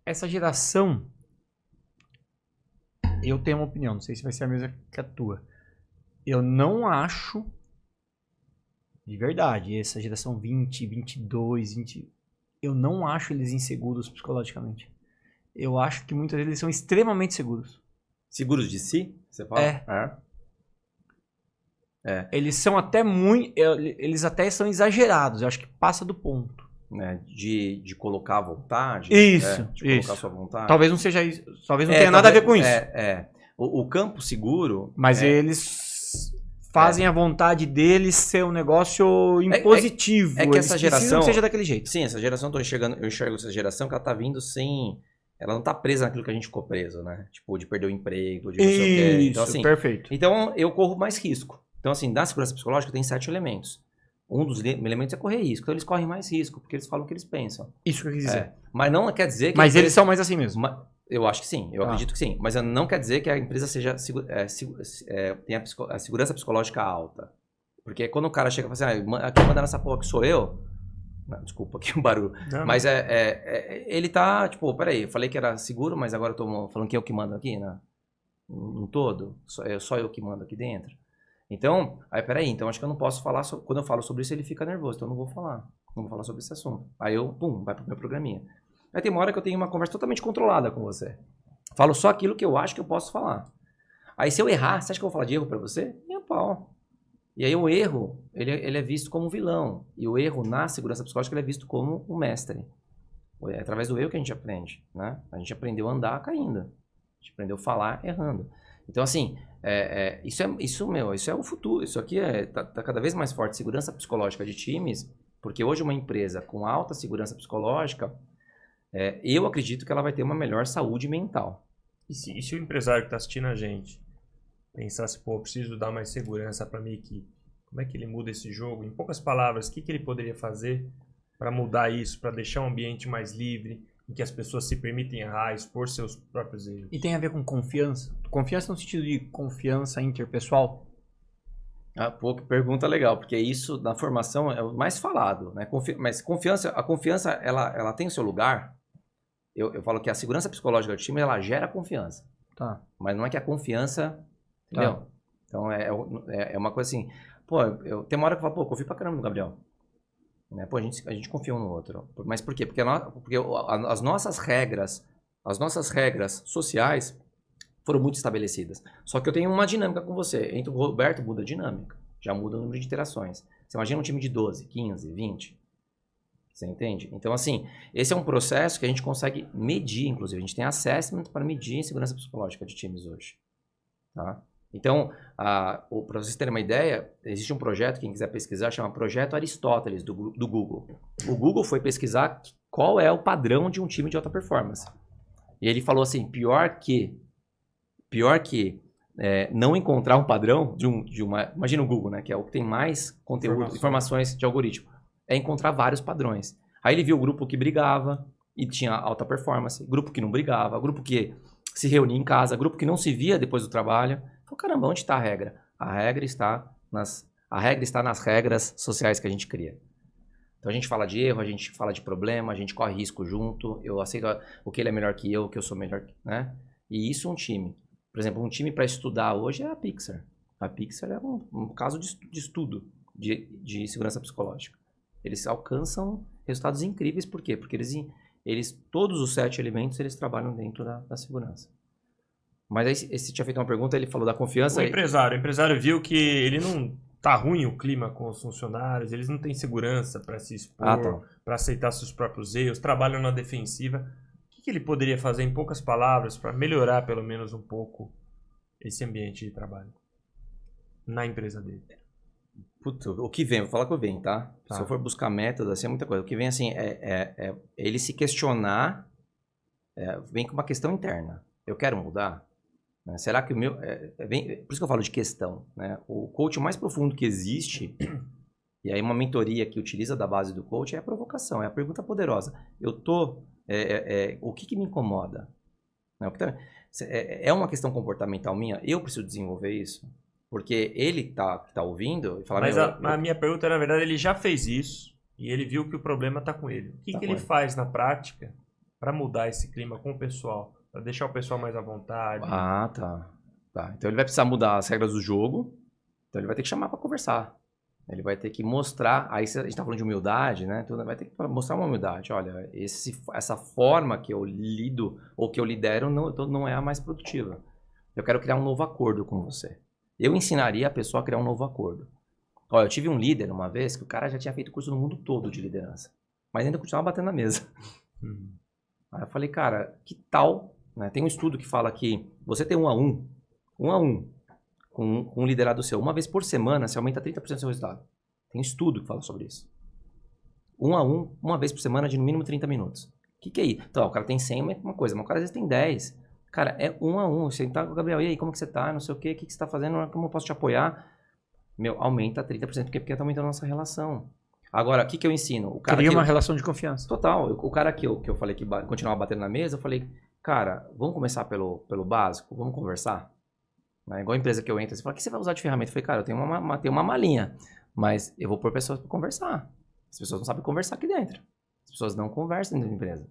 Speaker 3: essa geração, eu tenho uma opinião, não sei se vai ser a mesma que a tua. Eu não acho, de verdade, essa geração 20, 22, 20, eu não acho eles inseguros psicologicamente. Eu acho que muitas vezes eles são extremamente seguros.
Speaker 2: Seguros de si? Você fala?
Speaker 3: Eles são até muito, eles até são exagerados, eu acho que passa do ponto.
Speaker 2: Né? De colocar à vontade.
Speaker 3: Isso,
Speaker 2: de colocar a sua vontade.
Speaker 3: Talvez não seja isso, talvez não tenha nada a ver com isso.
Speaker 2: O campo seguro...
Speaker 3: Mas eles fazem a vontade deles ser um negócio impositivo.
Speaker 2: É que essa
Speaker 3: eles
Speaker 2: geração...
Speaker 3: que seja daquele jeito.
Speaker 2: Sim, essa geração, eu enxergo essa geração que ela tá vindo sem... Ela não tá presa naquilo que a gente ficou preso, né? Tipo, de perder o emprego, de não sei o quê. Então, assim,
Speaker 3: perfeito.
Speaker 2: Então, eu corro mais risco. Então, assim, da segurança psicológica tem 7 elementos. Um dos elementos é correr risco. Então, eles correm mais risco, porque eles falam o que eles pensam.
Speaker 3: Isso que eu quis dizer.
Speaker 2: Mas não quer dizer que...
Speaker 3: Mas eles são mais assim mesmo.
Speaker 2: Eu acho que sim, eu acredito que sim. Mas não quer dizer que a empresa tenha a segurança psicológica alta. Porque quando o cara chega e fala assim, quem manda nessa porra que sou eu... Não, desculpa aqui o barulho. Não, mas ele tá, tipo, peraí, eu falei que era seguro, mas agora eu tô falando que é o que manda aqui, né? No todo? Só eu que mando aqui dentro. Então, peraí, então acho que eu não posso falar, quando eu falo sobre isso ele fica nervoso, então eu não vou falar. Não vou falar sobre esse assunto. Aí eu, vai pro meu programinha. Aí tem uma hora que eu tenho uma conversa totalmente controlada com você. Falo só aquilo que eu acho que eu posso falar. Aí se eu errar, você acha que eu vou falar de erro pra você? Minha pau. E aí o erro, ele é visto como um vilão. E o erro na segurança psicológica ele é visto como um mestre. É através do erro que a gente aprende, né? A gente aprendeu a andar caindo. A gente aprendeu a falar errando. Então, assim, isso é o futuro. Isso aqui tá cada vez mais forte. Segurança psicológica de times, porque hoje uma empresa com alta segurança psicológica, eu acredito que ela vai ter uma melhor saúde mental.
Speaker 1: E se o empresário que está assistindo a gente pensasse, pô, preciso dar mais segurança para minha equipe, como é que ele muda esse jogo? Em poucas palavras, o que ele poderia fazer para mudar isso, para deixar um ambiente mais livre, em que as pessoas se permitem errar, expor seus próprios erros?
Speaker 3: E tem a ver com confiança? Confiança no sentido de confiança interpessoal?
Speaker 2: Pô, que pergunta legal, porque isso na formação é o mais falado, né? Mas a confiança, ela tem o seu lugar. Eu falo que a segurança psicológica do time, ela gera confiança.
Speaker 3: Tá.
Speaker 2: Mas não é que a confiança... Entendeu? Tá. Então, é uma coisa assim... Pô, tem uma hora que eu falo, pô, confio pra caramba no Gabriel. Né? Pô, a gente confia um no outro. Mas por quê? Porque as nossas regras sociais foram muito estabelecidas. Só que eu tenho uma dinâmica com você. Entre o Roberto muda a dinâmica. Já muda o número de interações. Você imagina um time de 12, 15, 20. Você entende? Então, assim, esse é um processo que a gente consegue medir, inclusive. A gente tem assessment para medir a segurança psicológica de times hoje. Tá? Então, para vocês terem uma ideia, existe um projeto, quem quiser pesquisar, chama Projeto Aristóteles, do Google. O Google foi pesquisar qual é o padrão de um time de alta performance. E ele falou assim, pior que não encontrar um padrão de uma... Imagina o Google, né? Que é o que tem mais conteúdo, informações de algoritmo. É encontrar vários padrões. Aí ele viu o grupo que brigava e tinha alta performance, grupo que não brigava, grupo que se reunia em casa, grupo que não se via depois do trabalho. Falei, caramba, onde está a regra? A regra está nas regras sociais que a gente cria. Então a gente fala de erro, a gente fala de problema, a gente corre risco junto, eu aceito o que ele é melhor que eu, o que eu sou melhor, né? E isso é um time. Por exemplo, um time para estudar hoje é a Pixar. A Pixar é um caso de estudo de segurança psicológica. Eles alcançam resultados incríveis, por quê? Porque eles todos os 7 elementos, eles trabalham dentro da segurança. Mas aí, você tinha feito uma pergunta, ele falou da confiança.
Speaker 1: O empresário viu que ele não tá ruim o clima com os funcionários, eles não têm segurança para se expor, para aceitar seus próprios erros, trabalham na defensiva. O que ele poderia fazer em poucas palavras para melhorar pelo menos um pouco esse ambiente de trabalho na empresa dele?
Speaker 2: Puta, o que vem, vou falar que vem, tá? Se eu for buscar métodos, assim, é muita coisa. O que vem, assim, é ele se questionar, vem com uma questão interna. Eu quero mudar? Né? Será que o meu... por isso que eu falo de questão, né? O coach mais profundo que existe E aí uma mentoria que utiliza da base do coach é a provocação, é a pergunta poderosa. O que me incomoda? É uma questão comportamental minha? Eu preciso desenvolver isso? Porque ele tá ouvindo e fala...
Speaker 1: Mas a minha pergunta, na verdade, ele já fez isso e ele viu que o problema tá com ele. O que ele faz na prática para mudar esse clima com o pessoal? Para deixar o pessoal mais à vontade?
Speaker 2: Tá. Então ele vai precisar mudar as regras do jogo. Então ele vai ter que chamar para conversar. Ele vai ter que mostrar... Aí a gente tá falando de humildade, né? Então vai ter que mostrar uma humildade. Olha, essa forma que eu lido ou que eu lidero não é a mais produtiva. Eu quero criar um novo acordo com você. Eu ensinaria a pessoa a criar um novo acordo. Olha, eu tive um líder uma vez que o cara já tinha feito curso no mundo todo de liderança. Mas ainda continuava batendo na mesa. Aí eu falei, cara, que tal... Né? Tem um estudo que fala que você tem 1 a 1 com um liderado seu. Uma vez por semana, você aumenta 30% do seu resultado. Tem estudo que fala sobre isso. 1 a 1, uma vez por semana, de no mínimo 30 minutos. O que é isso? Então, o cara tem 100, uma coisa, mas o cara às vezes tem 10. Cara, é 1 a 1. Você tá com o Gabriel, e aí, como que você tá? Não sei o quê, o que você tá fazendo? Como eu posso te apoiar? Aumenta 30%, porque tá aumentando a nossa relação. Agora, o que eu ensino? O cara
Speaker 3: Cria uma relação de confiança.
Speaker 2: Total. O cara que eu falei que continuava batendo na mesa, eu falei, cara, vamos começar pelo básico? Vamos conversar? Né? Igual a empresa que eu entro, você fala, o que você vai usar de ferramenta? Eu falei, cara, eu tenho uma malinha, mas eu vou pôr pessoas para conversar. As pessoas não sabem conversar aqui dentro. As pessoas não conversam dentro da empresa.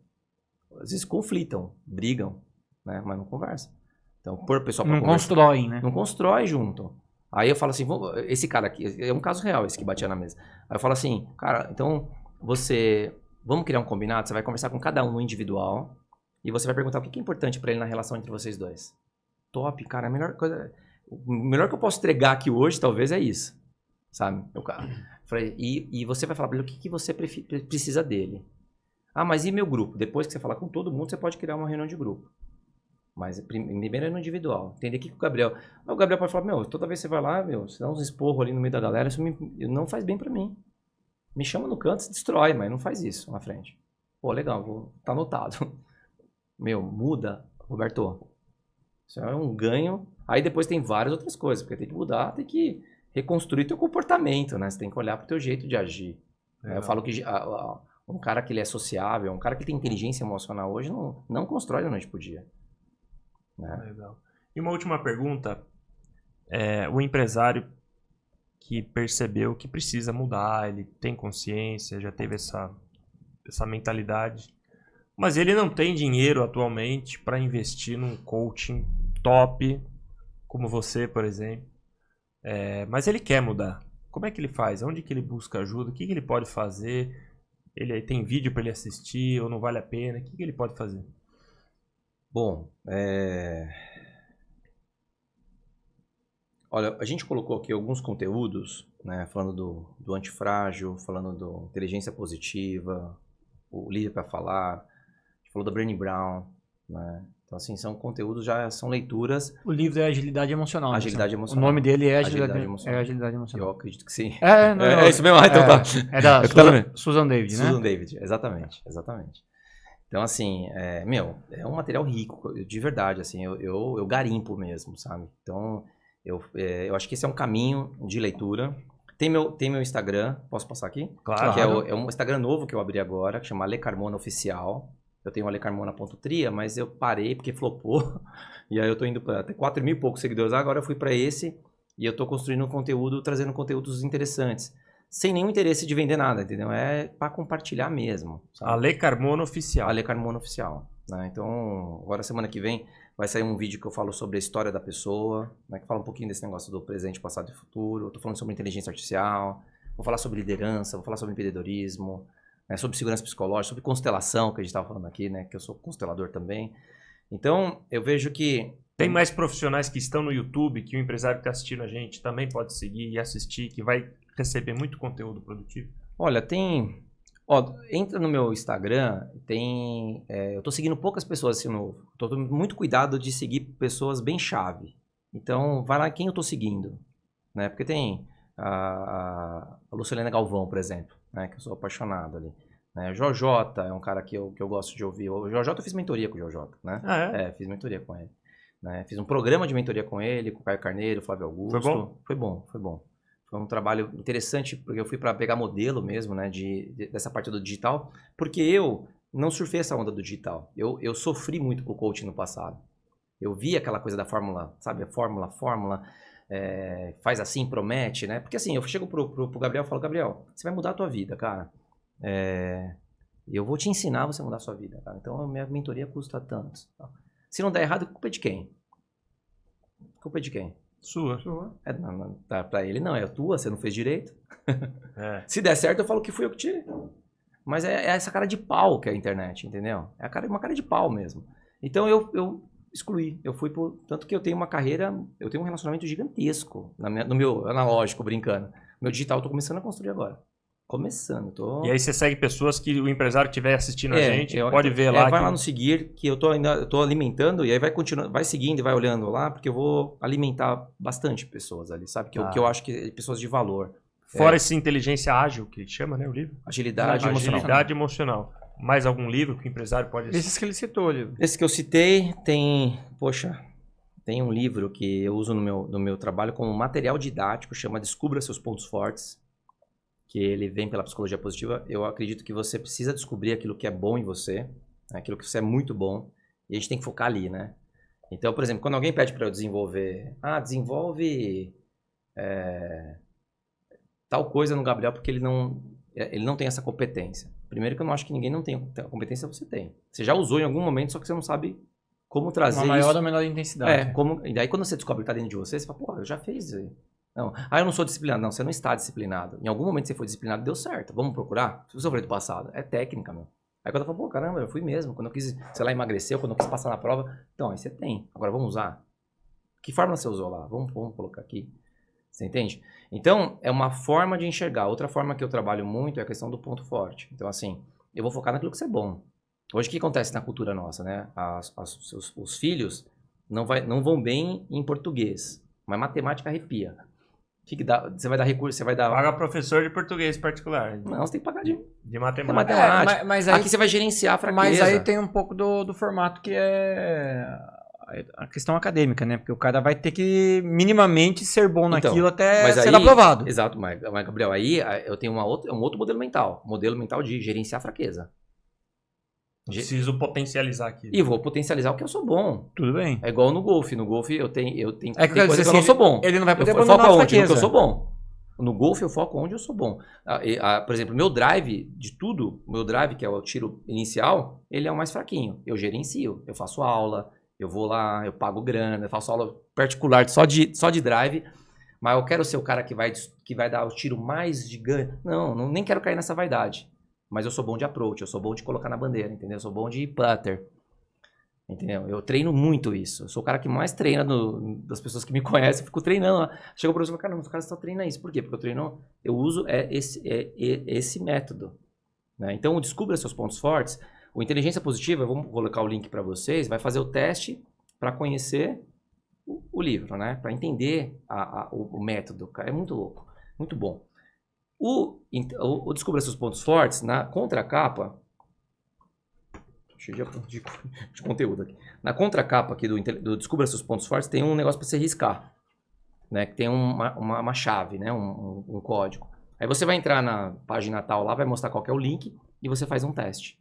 Speaker 2: Às vezes conflitam, brigam, né? Mas não conversam. Então, pôr o pessoal para conversar. Não constroem, né? Não constrói junto. Aí eu falo assim, esse cara aqui, é um caso real esse que batia na mesa. Aí eu falo assim, cara, então vamos criar um combinado, você vai conversar com cada um no individual e você vai perguntar o que é importante para ele na relação entre vocês dois. Top, cara, a melhor coisa, o melhor que eu posso entregar aqui hoje talvez é isso, sabe? E você vai falar para ele o que você precisa dele. Ah, mas e meu grupo? Depois que você falar com todo mundo, você pode criar uma reunião de grupo. Mas primeiro é no individual. Entender o que o Gabriel... O Gabriel pode falar, toda vez que você vai lá, você dá uns esporros ali no meio da galera, isso não faz bem pra mim. Me chama no canto, se destrói, mas não faz isso na frente. Pô, legal, tá anotado. Muda, Roberto. Isso é um ganho. Aí depois tem várias outras coisas, porque tem que mudar, tem que reconstruir teu comportamento, né? Você tem que olhar pro teu jeito de agir. Eu falo que um cara que ele é sociável, um cara que tem inteligência emocional hoje, não constrói da noite pro dia.
Speaker 1: Legal. E uma última pergunta, o empresário que percebeu que precisa mudar, ele tem consciência, já teve essa mentalidade, mas ele não tem dinheiro atualmente para investir num coaching top, como você, por exemplo, mas ele quer mudar. Como é que ele faz? Onde que ele busca ajuda? O que ele pode fazer? Ele tem vídeo para ele assistir ou não vale a pena? O que ele pode fazer?
Speaker 2: Bom, olha, a gente colocou aqui alguns conteúdos, né, falando do antifrágil, falando do inteligência positiva, o líder para falar, a gente falou da Brené Brown, né? Então, assim, são conteúdos, já são leituras.
Speaker 3: O livro é Agilidade Emocional.
Speaker 2: Agilidade Emocional.
Speaker 3: O nome dele é Agilidade Emocional.
Speaker 2: Eu acredito que sim.
Speaker 3: É
Speaker 2: isso mesmo, então tá.
Speaker 3: É da Susan David, né?
Speaker 2: Susan David, exatamente. Então, assim, é um material rico, de verdade, assim, eu garimpo mesmo, sabe? Então, eu acho que esse é um caminho de leitura. Tem meu Instagram, posso passar aqui?
Speaker 1: Claro.
Speaker 2: Que é um Instagram novo que eu abri agora, que chama Ale Carmona Oficial. Eu tenho o alecarmona.tria, mas eu parei porque flopou. E aí eu tô indo para até 4 mil e poucos seguidores. Agora eu fui para esse e eu tô construindo um conteúdo, trazendo conteúdos interessantes. Sem nenhum interesse de vender nada, entendeu? É para compartilhar mesmo. Sabe?
Speaker 1: Ale Carmona Oficial.
Speaker 2: Ale Carmona Oficial. Né? Então, agora semana que vem vai sair um vídeo que eu falo sobre a história da pessoa, né? Que fala um pouquinho desse negócio do presente, passado e futuro. Eu tô falando sobre inteligência artificial, vou falar sobre liderança, vou falar sobre empreendedorismo, né? Sobre segurança psicológica, sobre constelação, que a gente estava falando aqui, né? Que eu sou constelador também. Então, eu vejo que...
Speaker 1: Tem mais profissionais que estão no YouTube, que o empresário que está assistindo a gente também pode seguir e assistir, que vai receber muito conteúdo produtivo?
Speaker 2: Olha, tem... Ó, entra no meu Instagram, tem... eu tô seguindo poucas pessoas assim novo. Tô tomando muito cuidado de seguir pessoas bem chave. Então, vai lá quem eu tô seguindo, né? Porque tem a Lucilena Galvão, por exemplo, né? Que eu sou apaixonado ali. Né? Jojota é um cara que eu gosto de ouvir. O Jojota eu fiz mentoria com o Jojota, né?
Speaker 1: Ah, é?
Speaker 2: Fiz mentoria com ele. Né? Fiz um programa de mentoria com ele, com o Caio Carneiro, Flávio Augusto.
Speaker 1: Foi bom?
Speaker 2: Foi bom, foi bom. Foi um trabalho interessante, porque eu fui para pegar modelo mesmo, né, dessa parte do digital, porque eu não surfei essa onda do digital. Eu sofri muito com o coaching no passado. Eu vi aquela coisa da fórmula, sabe? A fórmula, faz assim, promete, né? Porque assim, eu chego pro Gabriel e falo, Gabriel, você vai mudar a tua vida, cara. Eu vou te ensinar você a mudar a sua vida, cara. Então, a minha mentoria custa tanto. Se não der errado, culpa é de quem? Culpa é de quem?
Speaker 1: Sua.
Speaker 2: Pra ele não, é a tua, você não fez direito. Se der certo, eu falo que fui eu que tirei. Mas é essa cara de pau que é a internet, entendeu? É uma cara de pau mesmo. Então eu excluí. Eu fui tanto que eu tenho uma carreira, eu tenho um relacionamento gigantesco no meu analógico, brincando. Meu digital eu tô começando a construir agora. Começando.
Speaker 1: E aí você segue pessoas que o empresário estiver assistindo a gente, pode ver lá.
Speaker 2: Vai lá no seguir, que eu tô alimentando, e aí vai continuando, vai seguindo e vai olhando lá, porque eu vou alimentar bastante pessoas ali, sabe? Que eu acho que pessoas de valor.
Speaker 1: Fora essa inteligência ágil, que chama, né, o livro?
Speaker 2: Agilidade emocional.
Speaker 1: Agilidade emocional. Mais algum livro que o empresário pode assistir?
Speaker 3: Esses que ele citou, livro.
Speaker 2: Esse que eu citei tem um livro que eu uso no meu trabalho como material didático, chama Descubra Seus Pontos Fortes, que ele vem pela psicologia positiva. Eu acredito que você precisa descobrir aquilo que é bom em você, né? Aquilo que você é muito bom, e a gente tem que focar ali, né? Então, por exemplo, quando alguém pede para eu desenvolver, desenvolve tal coisa no Gabriel, porque ele não tem essa competência. Primeiro que eu não acho que ninguém não tem a competência, você tem. Você já usou em algum momento, só que você não sabe como trazer
Speaker 3: uma maior
Speaker 2: isso.
Speaker 3: ou menor intensidade.
Speaker 2: E daí quando você descobre que está dentro de você, você fala, pô, eu já fiz isso aí. Não. Eu não sou disciplinado. Não, você não está disciplinado. Em algum momento você foi disciplinado, deu certo. Vamos procurar? Se você foi do passado, é técnica, meu. Aí quando eu falo, pô, caramba, eu fui mesmo. Quando eu quis, sei lá, emagrecer, quando eu quis passar na prova. Então, aí você tem. Agora vamos usar. Que fórmula você usou lá? Vamos colocar aqui. Você entende? Então, é uma forma de enxergar. Outra forma que eu trabalho muito é a questão do ponto forte. Então, assim, eu vou focar naquilo que você é bom. Hoje, o que acontece na cultura nossa, né? Os filhos não vão bem em português, mas matemática arrepia. O que dá? Você vai dar recurso, você vai dar...
Speaker 1: Paga professor de português particular.
Speaker 2: Não, você tem que pagar de
Speaker 1: matemática.
Speaker 2: Mas aí, aqui você vai gerenciar a fraqueza.
Speaker 3: Mas aí tem um pouco do formato que é a questão acadêmica, né? Porque o cara vai ter que minimamente ser bom naquilo até ser aprovado.
Speaker 2: Exato, mas Gabriel, aí eu tenho um outro modelo mental. Modelo mental de gerenciar a fraqueza.
Speaker 1: Preciso potencializar aqui.
Speaker 2: E vou potencializar o que eu sou bom.
Speaker 3: Tudo bem.
Speaker 2: É igual no golfe. No golfe eu tenho tem
Speaker 3: coisa que
Speaker 2: eu não sou bom.
Speaker 3: Ele não vai poder
Speaker 2: foco onde? No que eu sou bom. No golfe eu foco onde eu sou bom. Por exemplo, meu drive de tudo, meu drive, que é o tiro inicial, ele é o mais fraquinho. Eu gerencio, eu faço aula, eu vou lá, eu pago grana, eu faço aula particular só de drive, mas eu quero ser o cara que vai dar o tiro mais de ganho. Não, nem quero cair nessa vaidade. Mas eu sou bom de approach, eu sou bom de colocar na bandeira, entendeu? Eu sou bom de putter, entendeu? Eu treino muito isso. Eu sou o cara que mais treina das pessoas que me conhecem. Eu fico treinando lá. Chega o professor e fala, caramba, os caras estão treinando isso. Por quê? Porque eu uso esse método. Né? Então, descubra seus pontos fortes. O Inteligência Positiva, vamos colocar o link para vocês, vai fazer o teste para conhecer o livro, né? Para entender o método. É muito louco, muito bom. O Descubra Seus Pontos Fortes, na contracapa, cheio de conteúdo aqui. Na contracapa aqui do Descubra Seus Pontos Fortes tem um negócio para você riscar, né? Que tem uma chave, né? Um código. Aí você vai entrar na página tal lá, vai mostrar qual que é o link e você faz um teste.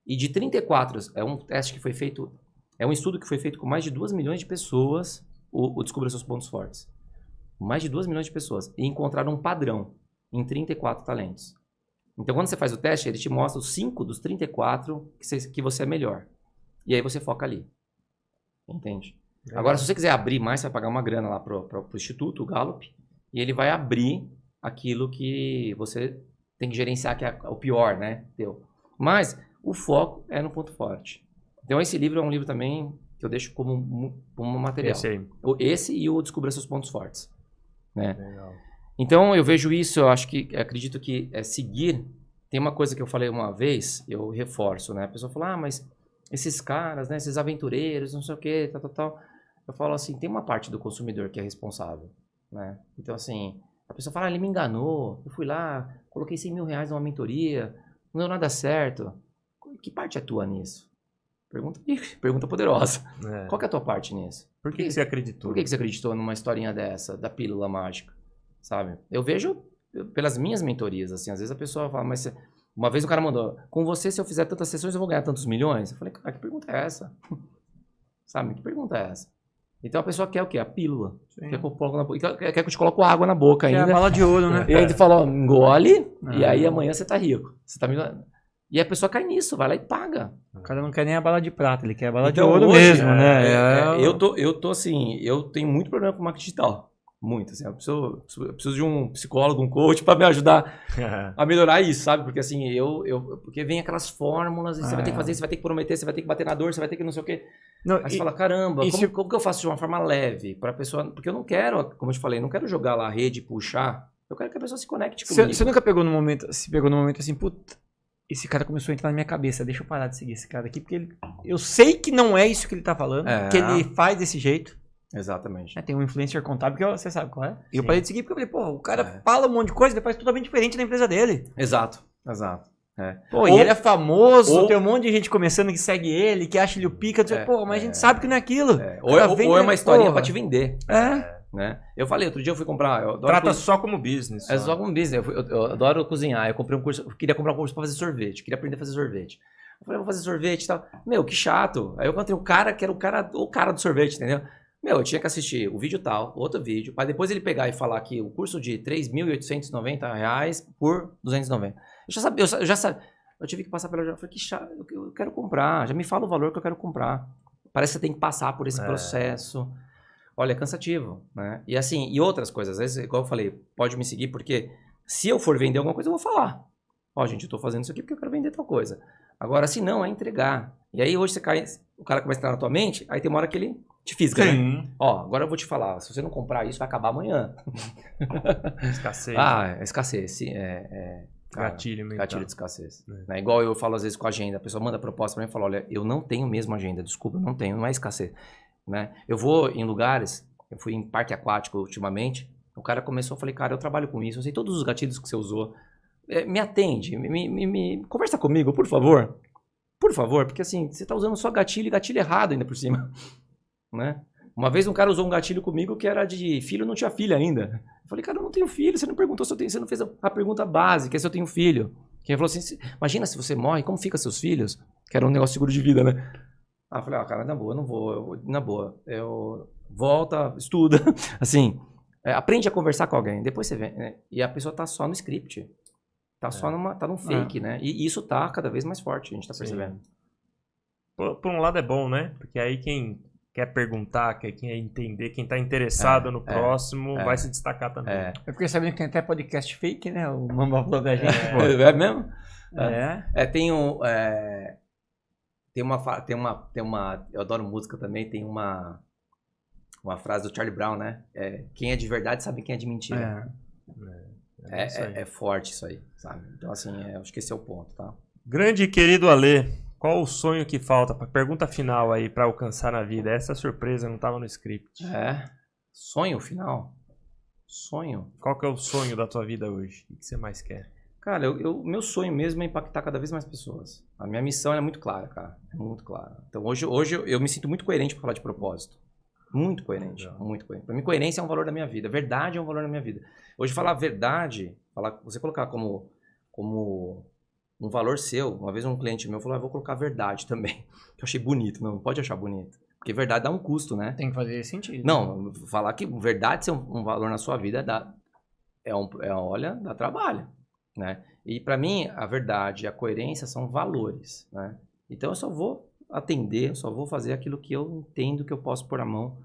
Speaker 2: E de 34, é um teste que foi feito, é um estudo que foi feito com mais de 2 milhões de pessoas, o Descubra Seus Pontos Fortes. Mais de 2 milhões de pessoas. E encontraram um padrão em 34 talentos. Então, quando você faz o teste, ele te mostra os 5 dos 34 que você é melhor. E aí você foca ali. Entende? Agora, se você quiser abrir mais, você vai pagar uma grana lá pro Instituto, o Gallup, e ele vai abrir aquilo que você tem que gerenciar, que é o pior, né? Mas o foco é no ponto forte. Então, esse livro é um livro também que eu deixo como material. Esse e o Descubra Seus Pontos Fortes. Né? Legal. Então, eu vejo isso, acredito que seguir. Tem uma coisa que eu falei uma vez, eu reforço, né? A pessoa fala, mas esses caras, né? Esses aventureiros, não sei o quê, tal. Eu falo assim, tem uma parte do consumidor que é responsável, né? Então, assim, a pessoa fala, ele me enganou, eu fui lá, coloquei 100 mil reais numa mentoria, não deu nada certo. Que parte é tua nisso? Pergunta poderosa. Qual que é a tua parte nisso?
Speaker 1: Por que você acreditou?
Speaker 2: Por que você acreditou numa historinha dessa, da pílula mágica? sabe? Eu vejo pelas minhas mentorias, assim, às vezes a pessoa fala, mas uma vez o cara mandou, com você, se eu fizer tantas sessões, eu vou ganhar tantos milhões? Eu falei, cara, que pergunta é essa? Sabe, que pergunta é essa? Então a pessoa quer o quê? A pílula. Quer que eu coloque na boca, quer que eu te coloque água na boca
Speaker 3: É a
Speaker 2: ainda.
Speaker 3: bala de ouro, né?
Speaker 2: E aí ele falou, engole, e aí amanhã você tá rico. Você tá milionário. E a pessoa cai nisso, vai lá e paga.
Speaker 3: O cara não quer nem a bala de prata, ele quer a bala
Speaker 2: Então,
Speaker 3: de ouro
Speaker 2: hoje,
Speaker 3: mesmo, né?
Speaker 2: Eu tô assim, eu tenho muito problema com marketing digital. Muito, assim. Eu preciso de um psicólogo, um coach pra me ajudar a melhorar isso, sabe? Porque assim, porque vem aquelas fórmulas, e você vai ter que fazer, você vai ter que prometer, você vai ter que bater na dor, você vai ter que não sei o quê.
Speaker 3: Não,
Speaker 2: Aí você fala, caramba, como que eu faço de uma forma leve pra pessoa... Porque eu não quero, como eu te falei, não quero jogar lá a rede e puxar. Eu quero que a pessoa se conecte comigo.
Speaker 3: Você nunca pegou no momento assim, puta, esse cara começou a entrar na minha cabeça, deixa eu parar de seguir esse cara aqui, porque eu sei que não é isso que ele tá falando, que ele faz desse jeito.
Speaker 2: Exatamente.
Speaker 3: Tem um influencer contábil que você sabe qual é. E eu
Speaker 1: Sim.
Speaker 3: parei de seguir porque eu falei, pô, o cara fala um monte de coisa, ele faz totalmente diferente na empresa dele.
Speaker 2: Exato.
Speaker 3: Pô, e ele é famoso, tem um monte de gente começando que segue ele, que acha ele o pica, pô, mas a gente sabe que não é aquilo.
Speaker 2: Ou é uma historinha pra te vender.
Speaker 3: É.
Speaker 2: Né? Eu falei, outro dia eu fui comprar...
Speaker 1: Trata só como business.
Speaker 2: É só como business. Eu adoro cozinhar. Eu comprei um curso, eu queria comprar um curso pra fazer sorvete. Queria aprender a fazer sorvete. Eu falei, vou fazer sorvete e tal. Meu, que chato. Aí eu encontrei um cara que era o cara do sorvete, entendeu? Meu, eu tinha que assistir o vídeo tal, outro vídeo, para depois ele pegar e falar que o curso de R$3.890 por R$290. Eu já sabia. Eu tive que passar pela... Eu falei, que chato, eu quero comprar. Já me fala o valor que eu quero comprar. Parece que você tem que passar por esse processo. Olha, é cansativo, né? E assim, e outras coisas. Às vezes, igual eu falei, pode me seguir, porque se eu for vender alguma coisa, eu vou falar. Ó, gente, eu tô fazendo isso aqui porque eu quero vender tal coisa. Agora, se não, é entregar. E aí, hoje o cara começa a entrar na tua mente, aí tem uma hora que ele te fisga, né? Ó, agora eu vou te falar, se você não comprar isso, vai acabar amanhã.
Speaker 1: Escassez.
Speaker 2: Escassez.
Speaker 1: Gatilho mental.
Speaker 2: Gatilho de escassez. Né? Igual eu falo às vezes com a agenda, a pessoa manda proposta pra mim e fala, olha, eu não tenho mesmo agenda, desculpa, eu não tenho, não é escassez. Né? Eu vou em lugares, eu fui em parque aquático ultimamente, o cara começou, eu falei, cara, eu trabalho com isso, eu sei todos os gatilhos que você usou, me atende, conversa comigo, por favor, porque assim, você tá usando só gatilho e gatilho errado ainda por cima, né? Uma vez um cara usou um gatilho comigo que era de filho, não tinha filha ainda. Eu falei, cara, eu não tenho filho, você não perguntou se eu tenho, você não fez a pergunta básica, se eu tenho filho. Quem falou assim, imagina se você morre, como fica seus filhos? Que era um negócio de seguro de vida, né? Eu falei, cara, na boa, eu não vou, na boa, eu volta, estuda, assim, aprende a conversar com alguém, depois você vem, né? E a pessoa tá só no script, tá num fake, né? E isso tá cada vez mais forte, a gente tá percebendo.
Speaker 1: Por um lado é bom, né? Porque aí quem quer perguntar, quem quer entender, quem tá interessado no próximo, vai se destacar também.
Speaker 3: Eu fiquei sabendo que tem até podcast fake, né? O Mamba falou da gente.
Speaker 2: É mesmo? Tem uma. Eu adoro música também. Tem uma frase do Charlie Brown, né? Quem é de verdade sabe quem é de mentira. É forte isso aí, sabe? Então, assim, acho que esse é o ponto, tá?
Speaker 1: Grande e querido Alê, qual o sonho que falta? Pergunta final aí pra alcançar na vida. Essa surpresa não tava no script.
Speaker 2: Sonho final? Sonho?
Speaker 1: Qual que é o sonho da tua vida hoje? O que você mais quer?
Speaker 2: Cara, meu sonho mesmo é impactar cada vez mais pessoas. A minha missão é muito clara, cara. É muito clara. Então, hoje eu me sinto muito coerente pra falar de propósito. Muito coerente, muito coerente. Pra mim, coerência é um valor da minha vida. Verdade é um valor da minha vida. Hoje, falar verdade, você colocar como um valor seu. Uma vez um cliente meu falou, vou colocar verdade também. Eu achei bonito. Não pode achar bonito. Porque verdade dá um custo, né?
Speaker 3: Tem que fazer sentido.
Speaker 2: Não, falar que verdade ser um valor na sua vida dá trabalho. Né? E para mim, a verdade e a coerência são valores, né? Então eu só vou atender, eu só vou fazer aquilo que eu entendo que eu posso pôr a mão,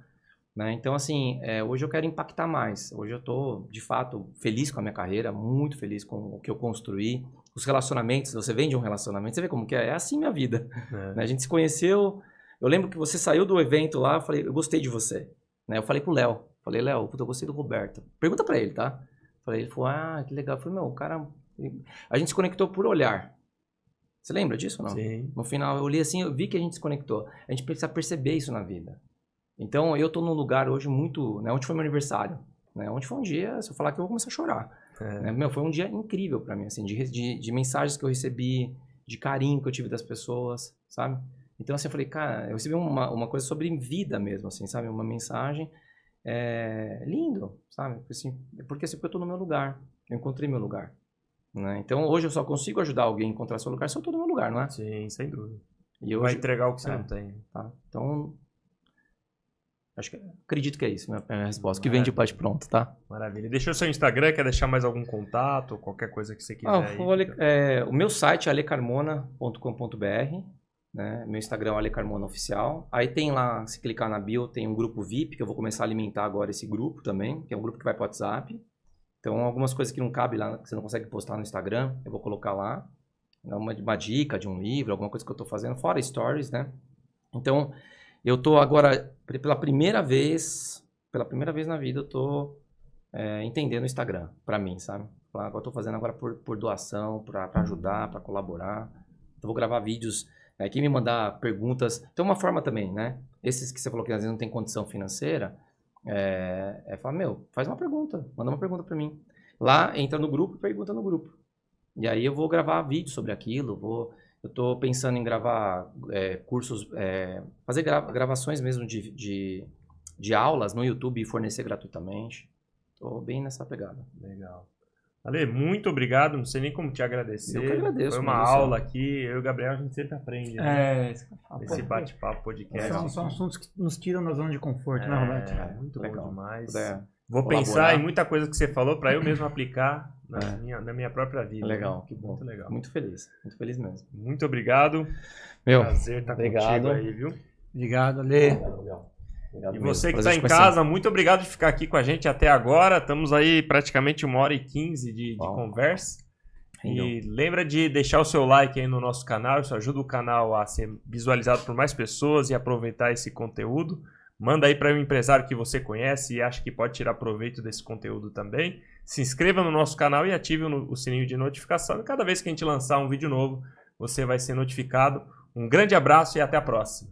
Speaker 2: né? Então assim, hoje eu quero impactar mais. Hoje eu tô, de fato, feliz com a minha carreira, muito feliz com o que eu construí. Os relacionamentos, você vem de um relacionamento, você vê como que é assim minha vida. Né? A gente se conheceu, eu lembro que você saiu do evento lá, eu falei, eu gostei de você. Né? Eu falei pro Léo, Léo, eu gostei do Roberto. Pergunta pra ele, tá? Ele falou, que legal. Eu falei, meu, o cara... A gente se conectou por olhar. Você lembra disso ou não?
Speaker 1: Sim.
Speaker 2: No final, eu olhei assim, eu vi que a gente se conectou. A gente precisa perceber isso na vida. Então, eu tô num lugar hoje muito... Né, ontem foi meu aniversário. Né? Ontem foi um dia, se eu falar que eu vou começar a chorar. Né? Meu, foi um dia incrível pra mim, assim, de mensagens que eu recebi, de carinho que eu tive das pessoas, sabe? Então, assim, eu falei, cara, eu recebi uma coisa sobre vida mesmo, assim, sabe? Uma mensagem... lindo, sabe? Porque assim, eu tô no meu lugar, eu encontrei meu lugar. Né? Então, hoje eu só consigo ajudar alguém a encontrar seu lugar se eu tô no meu lugar, não é?
Speaker 1: Sim, sem dúvida.
Speaker 2: E
Speaker 1: Vai entregar o que você não tem.
Speaker 2: Tá? Então, acredito que é isso, minha resposta. Que vem de bate pronto, tá?
Speaker 1: Maravilha. Deixa o seu Instagram, quer deixar mais algum contato, qualquer coisa que você quiser aí?
Speaker 2: O meu site é alecarmona.com.br, né? Meu Instagram é alecarmona oficial. Aí tem lá, se clicar na bio, tem um grupo VIP, que eu vou começar a alimentar agora esse grupo também, que é um grupo que vai para o WhatsApp. Então, algumas coisas que não cabem lá, que você não consegue postar no Instagram, eu vou colocar lá. Uma dica de um livro, alguma coisa que eu estou fazendo, fora stories, né? Então, eu estou agora, pela primeira vez na vida, eu estou entendendo o Instagram, para mim, sabe? Agora eu estou fazendo agora por doação, para ajudar, para colaborar. Eu vou gravar vídeos, quem me mandar perguntas. Tem uma forma também, né? Esses que você falou que às vezes não tem condição financeira, falar, faz uma pergunta, manda uma pergunta para mim. Lá, entra no grupo e pergunta no grupo. E aí eu vou gravar vídeo sobre aquilo, eu tô pensando em gravar cursos, fazer gravações mesmo de aulas no YouTube e fornecer gratuitamente. Tô bem nessa pegada.
Speaker 1: Legal. Ale, muito obrigado, não sei nem como te agradecer.
Speaker 2: Eu que agradeço.
Speaker 1: Foi uma aula aqui, eu e o Gabriel, a gente sempre aprende, né? Esse bate-papo, podcast.
Speaker 3: São assuntos que nos tiram da zona de conforto, né, Roberto?
Speaker 1: Muito
Speaker 2: legal.
Speaker 1: Bom demais.
Speaker 2: Vou
Speaker 1: pensar em muita coisa que você falou para eu mesmo aplicar na minha própria vida.
Speaker 2: Legal,
Speaker 1: né?
Speaker 2: que bom.
Speaker 1: Muito legal.
Speaker 2: Muito feliz mesmo.
Speaker 1: Muito obrigado. Prazer estar contigo aí, viu?
Speaker 3: Obrigado, Ale.
Speaker 2: Obrigado
Speaker 1: e você que está em casa, muito obrigado de ficar aqui com a gente até agora. Estamos aí praticamente 1h15 de conversa. E lembra de deixar o seu like aí no nosso canal. Isso ajuda o canal a ser visualizado por mais pessoas e aproveitar esse conteúdo. Manda aí para um empresário que você conhece e acha que pode tirar proveito desse conteúdo também. Se inscreva no nosso canal e ative o sininho de notificação. E cada vez que a gente lançar um vídeo novo, você vai ser notificado. Um grande abraço e até a próxima.